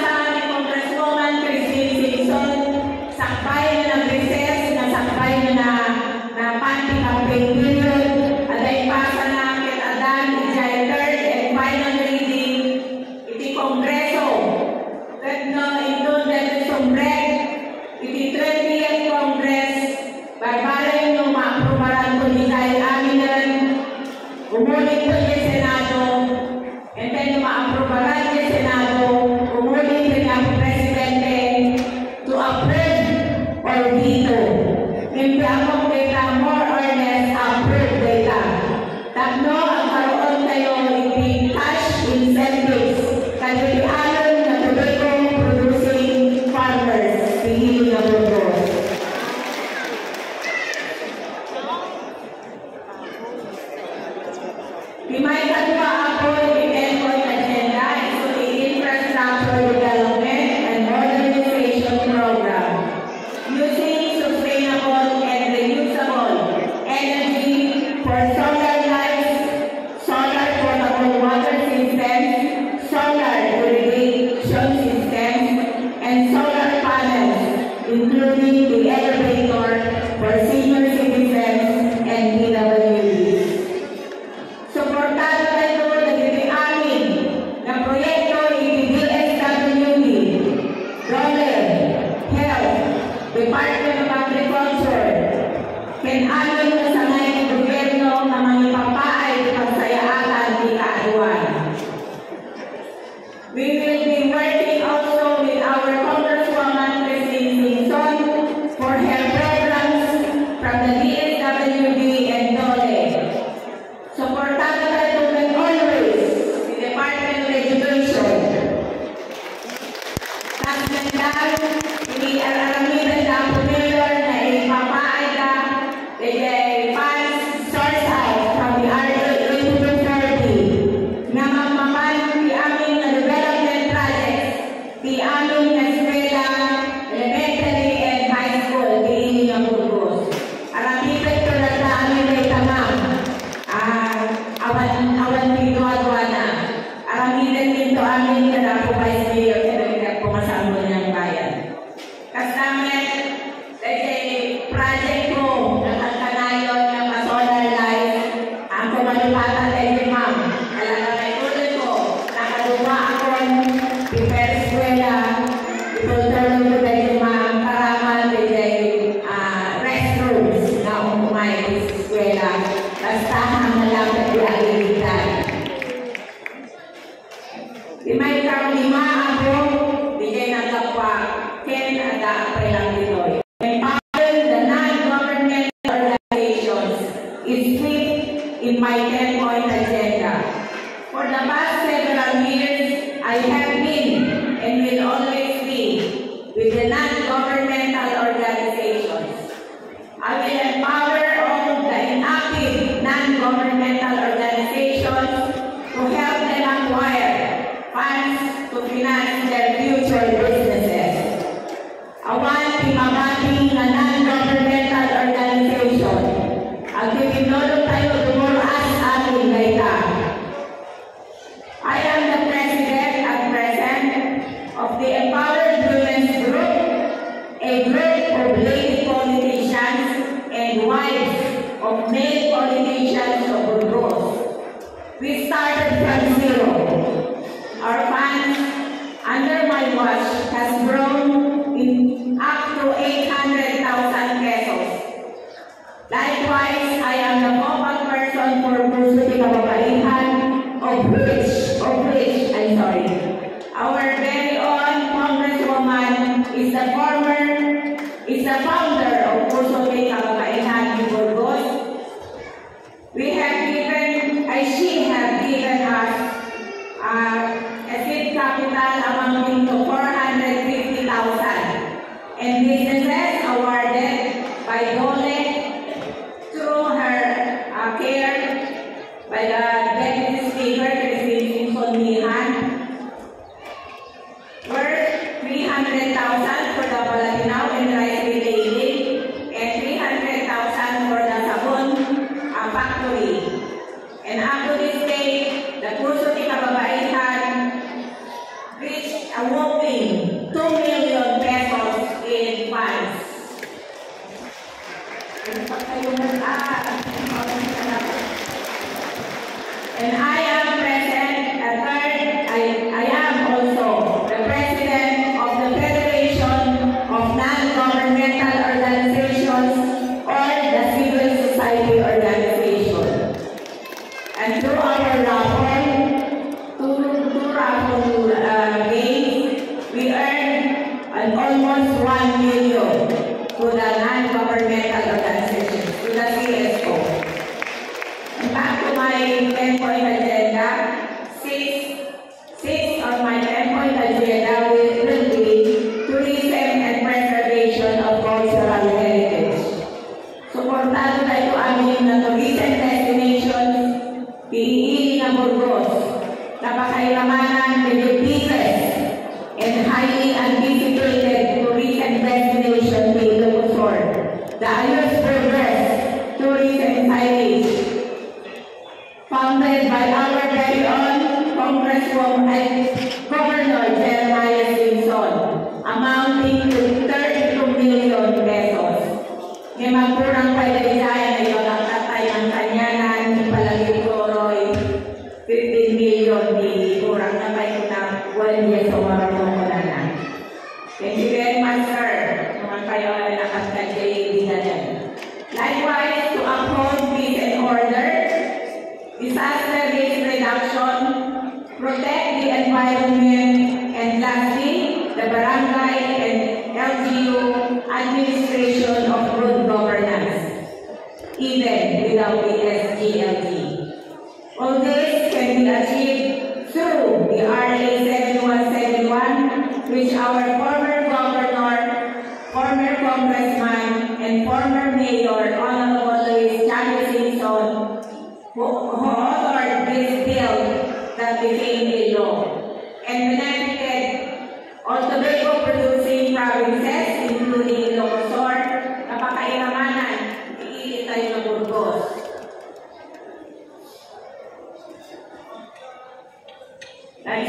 The Maikatwa Apoy, the 10-point agenda is on the infrastructure development and modernization program, using sustainable and reusable energy for solar lights, solar portable water systems, solar irrigation systems, and solar panels, including the elevator for senior citizens and DWDs. Suportado na ito nagiging amin na proyekto ni DSWD, DOLE, Health, Department of Agriculture, amin na sa ngayon gobyerno na mga papaay pagsayaatan di kaatuan. We will be working also with our Congresswoman Christine Singson for her programs from the DSWD and DOLE. Suportado na ito and always the Department of Education. Nagsandal, hindi alamitan na po mayor na ipapaay ka the funds source out from the RA 2230 na mamaman di amin na development projects, di amin na eskwela, elementary and high school, di ining ang Burgos. Aramitan ko na sa amin ay tamang. Awan dito adwana. Aramitan dito amin na na po vice mayor na pumasama niyang bayan. Kasama project ko na pagkanayon ng solar light ang kumalipatan ay ma'am. Talaga may tuloy ko. Nakaduma ako di per eskwela. Itutuloy ko dahil ma'am karaman di restrooms na umumay di eskwela. Basta ang malapit di alilitan. Di may karulima ako di kayo nagkapwa. Ken ada apa lang ditoy. In my 10-point agenda. For the past several years, I have been and will always be with the non-governmental organizations. I will empower all the inactive non-governmental organizations to help them acquire funds to finance their future businesses. I want imamati na non-governmental organization. Ang titinulong tayo dumuras ating gaita. I am the president at present of the Empowered Women's Group, a group of lady politicians and wives of male politicians of Burgos. We started from zero. Our funds under my watch has grown up to 800,000 pesos. Likewise, I am the focal person for Puso di Kababaihan, of which, our very own Congresswoman is the founder of Puso di Kababaihan in Burgos. She has given us a seed capital amounting to 450,000 and businesses awarded by DOLE through her care by the Deputy Speaker, Christine Singson, worth 300,000 for the Palatinao and rice retailing and 300,000 for the sabon factory. And up to this day, the Puso di Kababaihan reached a whopping 2 million pesos in funds. And I am present, I am also the president of the Federation of Non-Governmental Organizations or the Civil Society Organization. And through our raffle games, we earned almost 1 million to the non-governmental organizations, to the CSO. And back to my 10-point agenda, six on my 10-point agenda will be tourism and preservation of cultural heritage. Suportado na ito amin na tourism destinations, PE Burgos, napakailamanan with the biggest and highly anticipated tourism destination to Ilocos, the Ayos Burgos Tourism Signage, founded by our very own Congresswoman Governor Jeremiah Simpson, amounting to 32 million pesos. May magkurang pailayan na yung nagtatay ng kanyanan, palagi Toroy, 15 million, di kurang na pa yung na 1 year so marunong ko na na. Thank you very much, sir. Naman kayo ay nakastajay din. Likewise, to uphold peace and order, disaster risk reduction, protect the environment, and lastly, the barangay and LGU administration of good governance, even without the SGLG. All this can be achieved through the RA 7171, which our former governor, former congressman, and former mayor, Honorable Luis Chavez Simpson, who authored this bill that became a law and benefited all tobacco producing provinces, including Ilocos, napakailamanan, iilit tayo ng Burgos.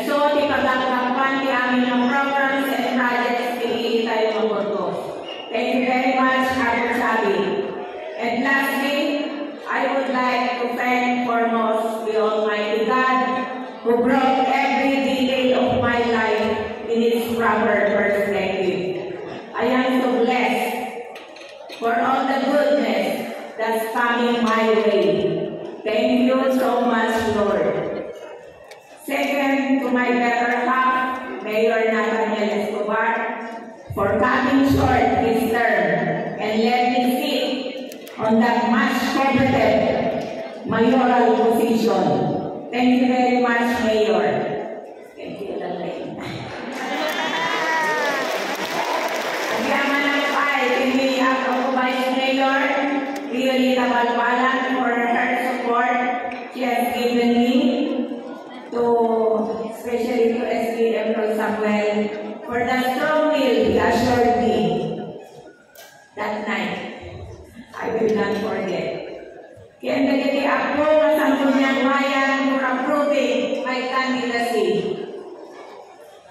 So, di pagkakapan di amin ng programs and projects, iilit tayo ng Burgos. Thank you very much, Abu Sabi. And lastly, I would like to thank foremost the Almighty God who brought every detail of my life in its proper perspective. I am so blessed for all the goodness that's coming my way. Thank you so much, Lord. Second, to my better half, Mayor Nathaniel Escobar, for coming short his term and let me sit on that much coveted mayoral position. Thank you very much, Mayor. Thank you, Lalay. Agayaman ng pay, pinili ako Vice Mayor, Violeta Balbalan, for her support she has given me, to especially to SPM Pro Samuel, for the strong will he assured me that night. I will not forget. Kaya nagiging ako ang Sangguniang Bayan for approving my candidacy.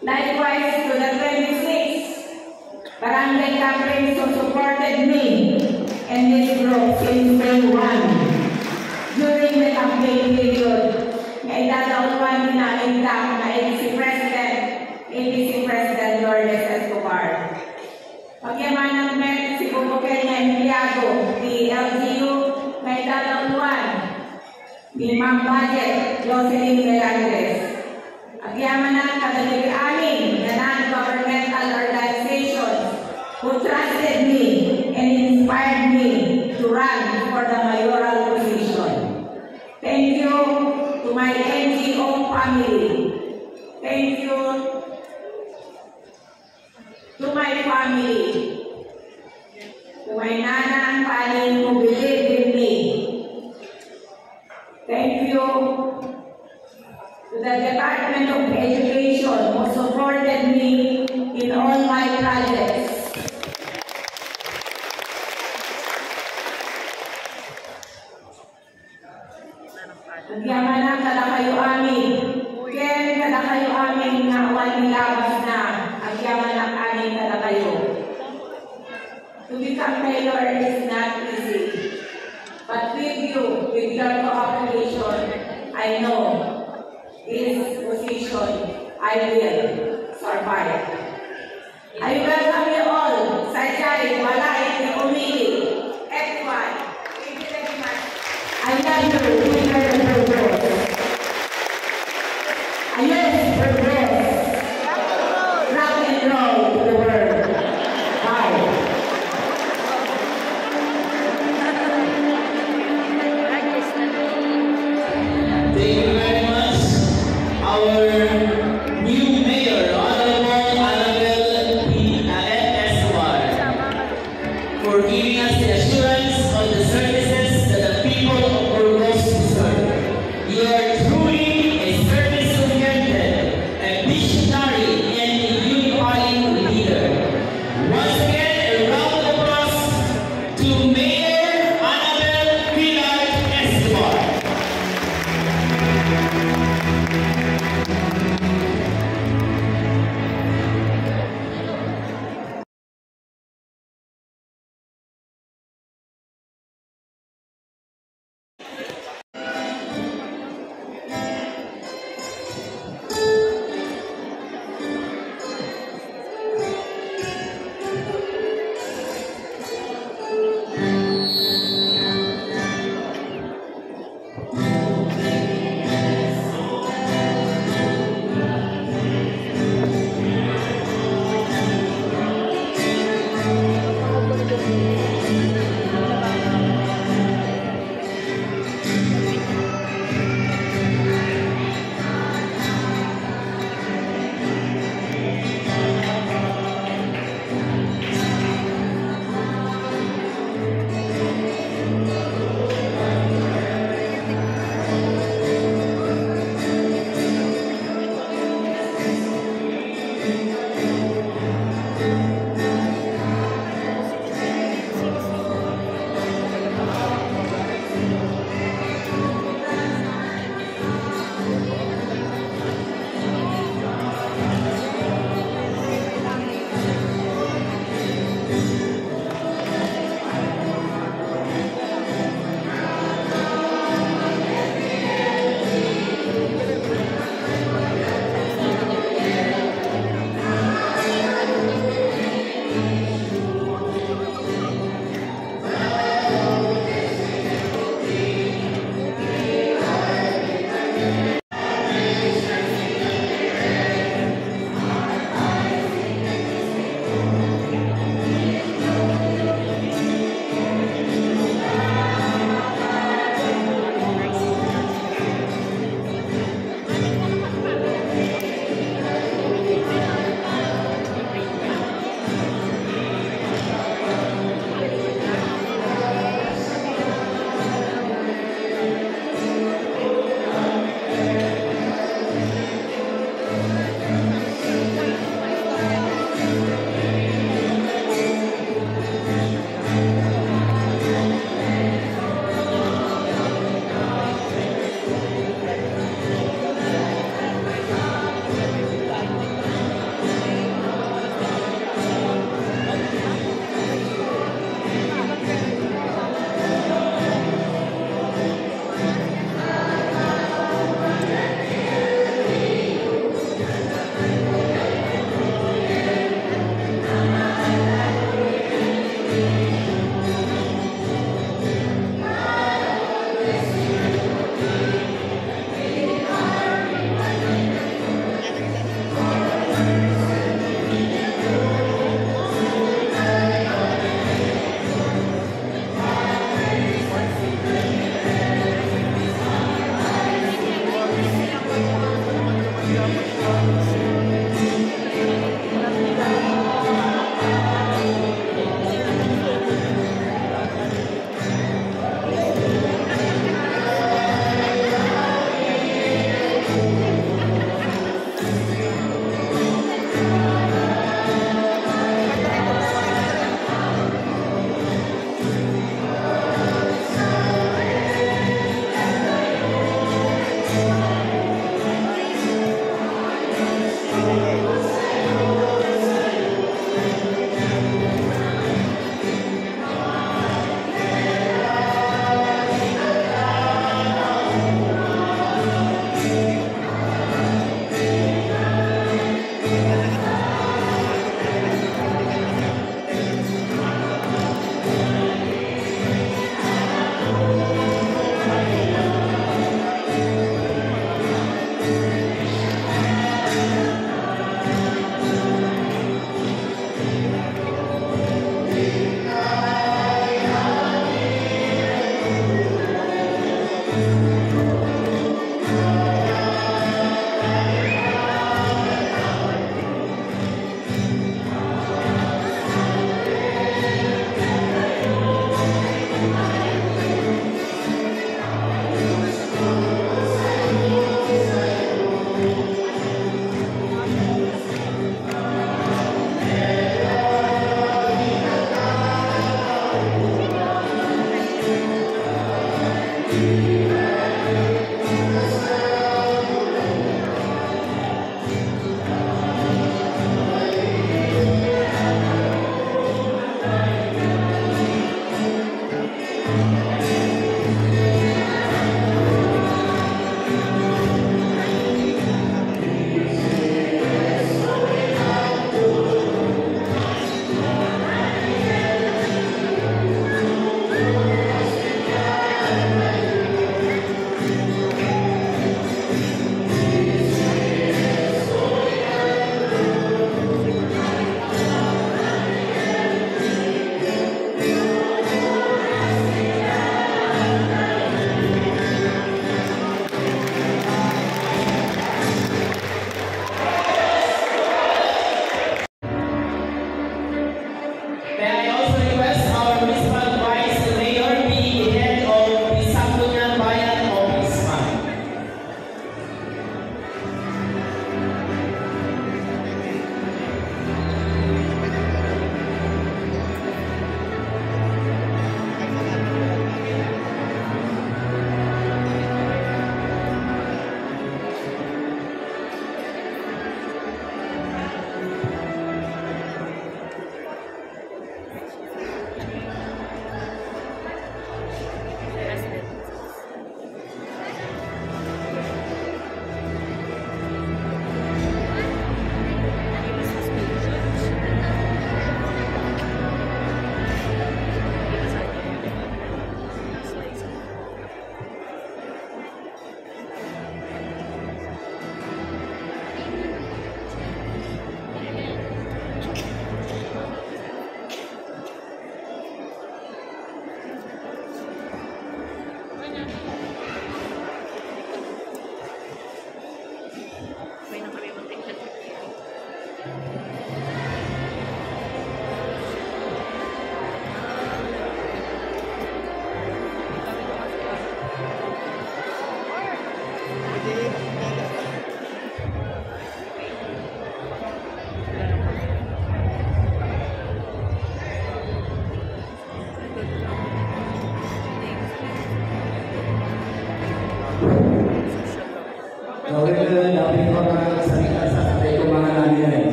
Likewise to the 26 barangay captains who supported me and this group since day one. During the campaign period, na idadautuan din na ABC President Lourdes Escobar. Pagyaman ng Met si Bubukel na empleyado, di LGU, na idadautuan ni Ma'am Budget Jocelyn Melendez. Agyaman ng kadaliri-amin na non-governmental organizations who trusted me and inspired me to run for the mayoral position. Thank you to my NGO family. Thank you to my family. To my nana and paning who believed in me. Thank you to the Department of Education who supported me in all my projects. Nagyaman na kada kayo amin. Kaya kada kayo amin na awan nilabas na. Nagyaman na amin kada kayo. To become mayor is not easy. But with you, with your cooperation, I know this position I will survive. I welcome you all. Sajay, Walay, Umili, FY. Thank you very much. I love you. Yes, progress. Rock and roll to the world. Bye. Thank you very much. Our new mayor, Honorable Annabel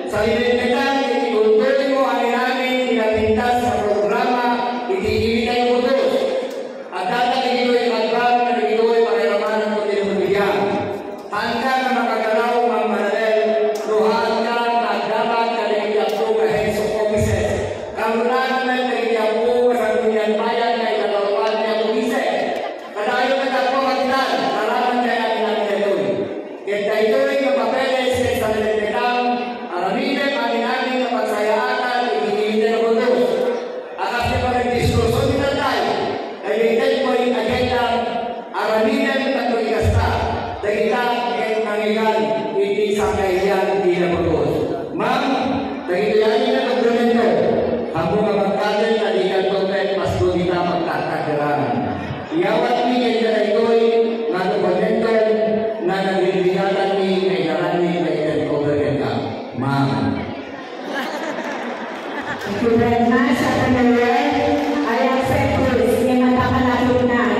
Sa kaibigan, iti sa kaibigan pinapagos. Ma'am, nagilayan na dokumento. Ako nga magkakal na di ka toket mas kita magkakagarangan. Iyawat ni kay Daraitoy na dokumento na nagbibigatan ni kay Darani kay Daraitoy ka. Ma'am. Thank you very much, I accept this. Yung magkakalatunan.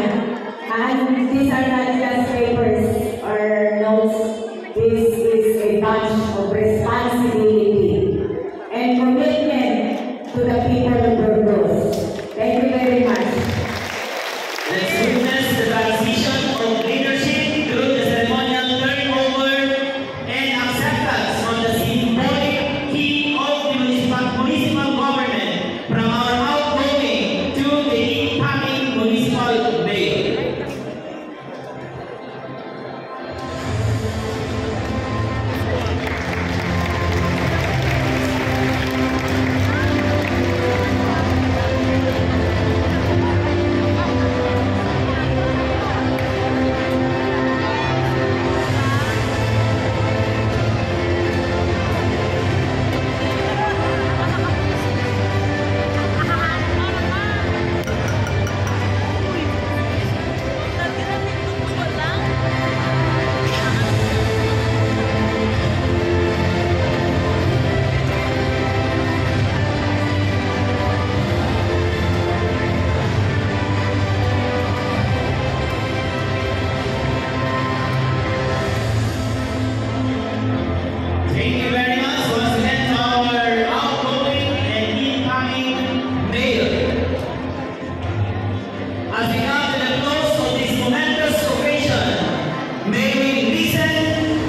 And these are not just papers or notes. This is a bunch of responsibility and commitment to the people of Burgos. Thank you very much. Let's witness the transition of leadership through the ceremonial turnover and acceptance from the symbolic key of the municipal government from our outgoing to the incoming municipal mayor. Thank you very much once again to our outgoing and incoming mayor. As we come to the close of this momentous occasion, may we listen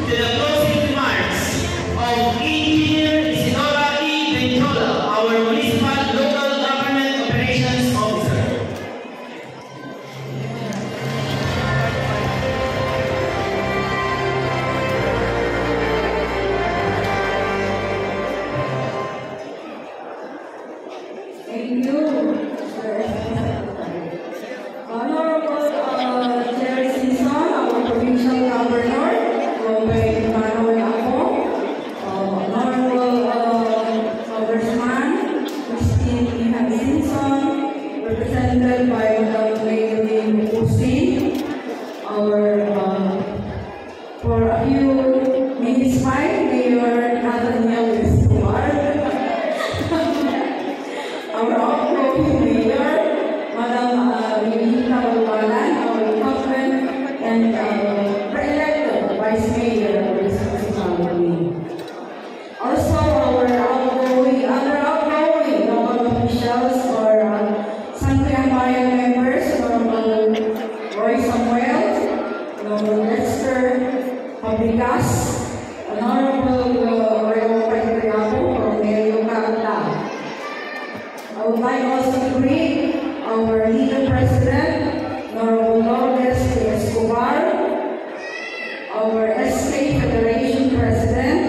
to the closing remarks of Engineer Isidora E. Benjola, our Municipal Local Government Operations Officer. Thank you. Honorable Chair Simpson, our provincial governor, Robert Manuel Ako, Honorable Congressman Christine Simpson, represented by the Mayor Pustin, for a few minutes by Mayor Nathaniel Escobar, our outgoing mayor, Madam Violeta Balbalan, our incumbent and pre-elected vice mayor of this municipality. Also, our other outgoing local officials or Sangguniang Bayan members, Honorable Roy Samuel, Honorable Lester Fabregas, Honorable Rayo Patriaco from Mayo Cagta. I would like also to greet our leader president, Honorable Lourdes Escobar, our SK Federation president,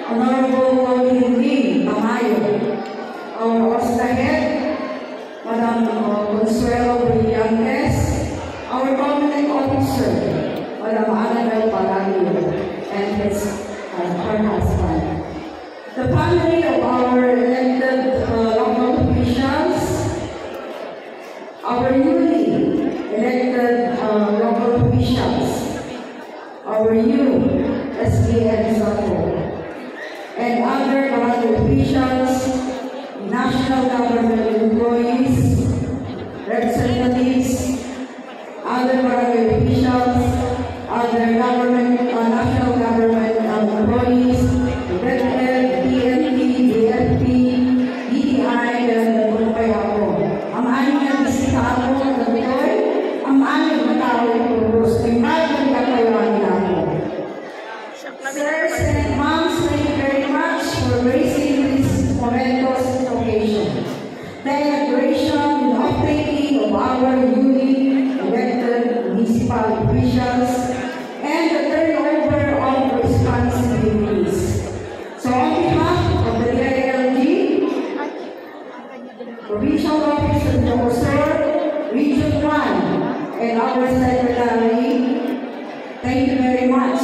Honorable Lodi Tamayo, our OSTA head, Madam Consuelo Brillantes, our government officer, Madam Annabel Palagio, and her husband. The family of our elected local officials, our newly elected local officials, our new SPN Sato, and other local officials, national government employees, representatives, other local officials, other government, national government employees, elected, PNP, DFP, DTI, dan Bumpay ako. Ang aming nagbisita ako, nagtoy, ang aming matawag kurus, ay magandang kakayawin ako. Sirs and moms, thank you very much for gracing this momentous occasion. The inauguration and updating of our newly elected municipal officials and the turnover of responsibilities. So on behalf of the DILG, Provincial Office of the Osor, Region 1, and our Secretary, thank you very much.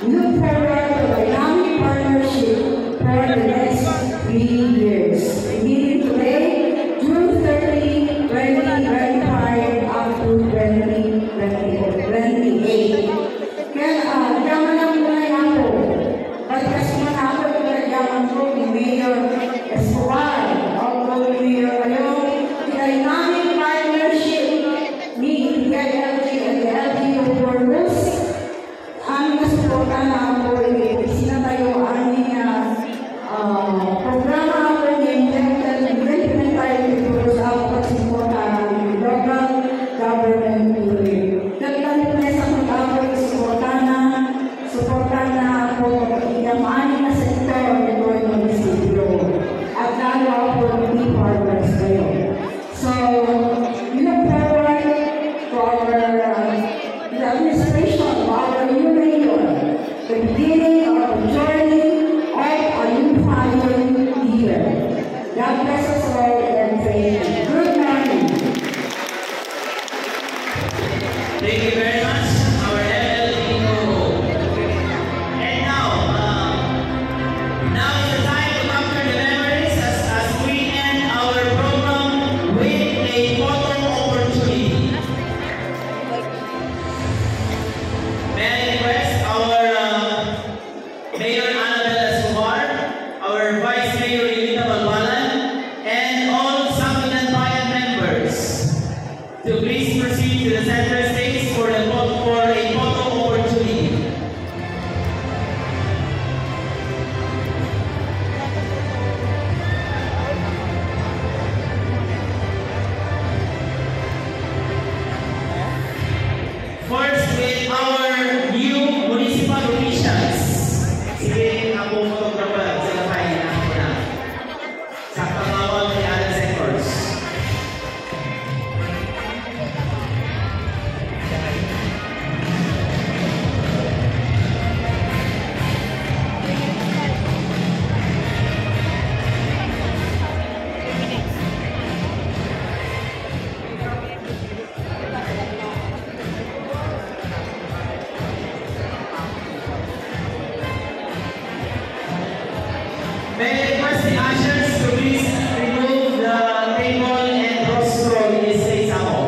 We look farewell to a dynamic partnership for the next 3 years. Beginning today, June 30, 2025 up to 2028. Kaya, yaman lang muna ako. Pagkas muna ako, yaman ko ni Mayor Escobar. Although Mayor Ayong, dynamic partnership ni DILG and the LGU Corpus. Aming nasuportan na ako, sinatayo aming programa ako implement tayo dito sa pagsuporta ng local government unit. Naglalipnes ako ako suportan na ako iyamanin na sektor nito yung munisipyo. At lalo ako hindi partners kayo. So, we look forward to our the administration of our new mayor, the beginning of the journey of a unifying year. God bless us all and thank you. Good morning. Thank you very much, our LLDO. And now is the time to capture the memories as we end our program with a photo opportunity. May I request our Mayor Annabel Escobar, our Vice Mayor Yulita Balbalan, and all Sangguniang Bayan members to please proceed to the center stage for a photo opportunity. First, with our new municipal officials. Sige, ako photographer sa lakay na ako na. Sa pangawal ni other sectors. May I request the ushers to please remove the table and rostro in this place ako.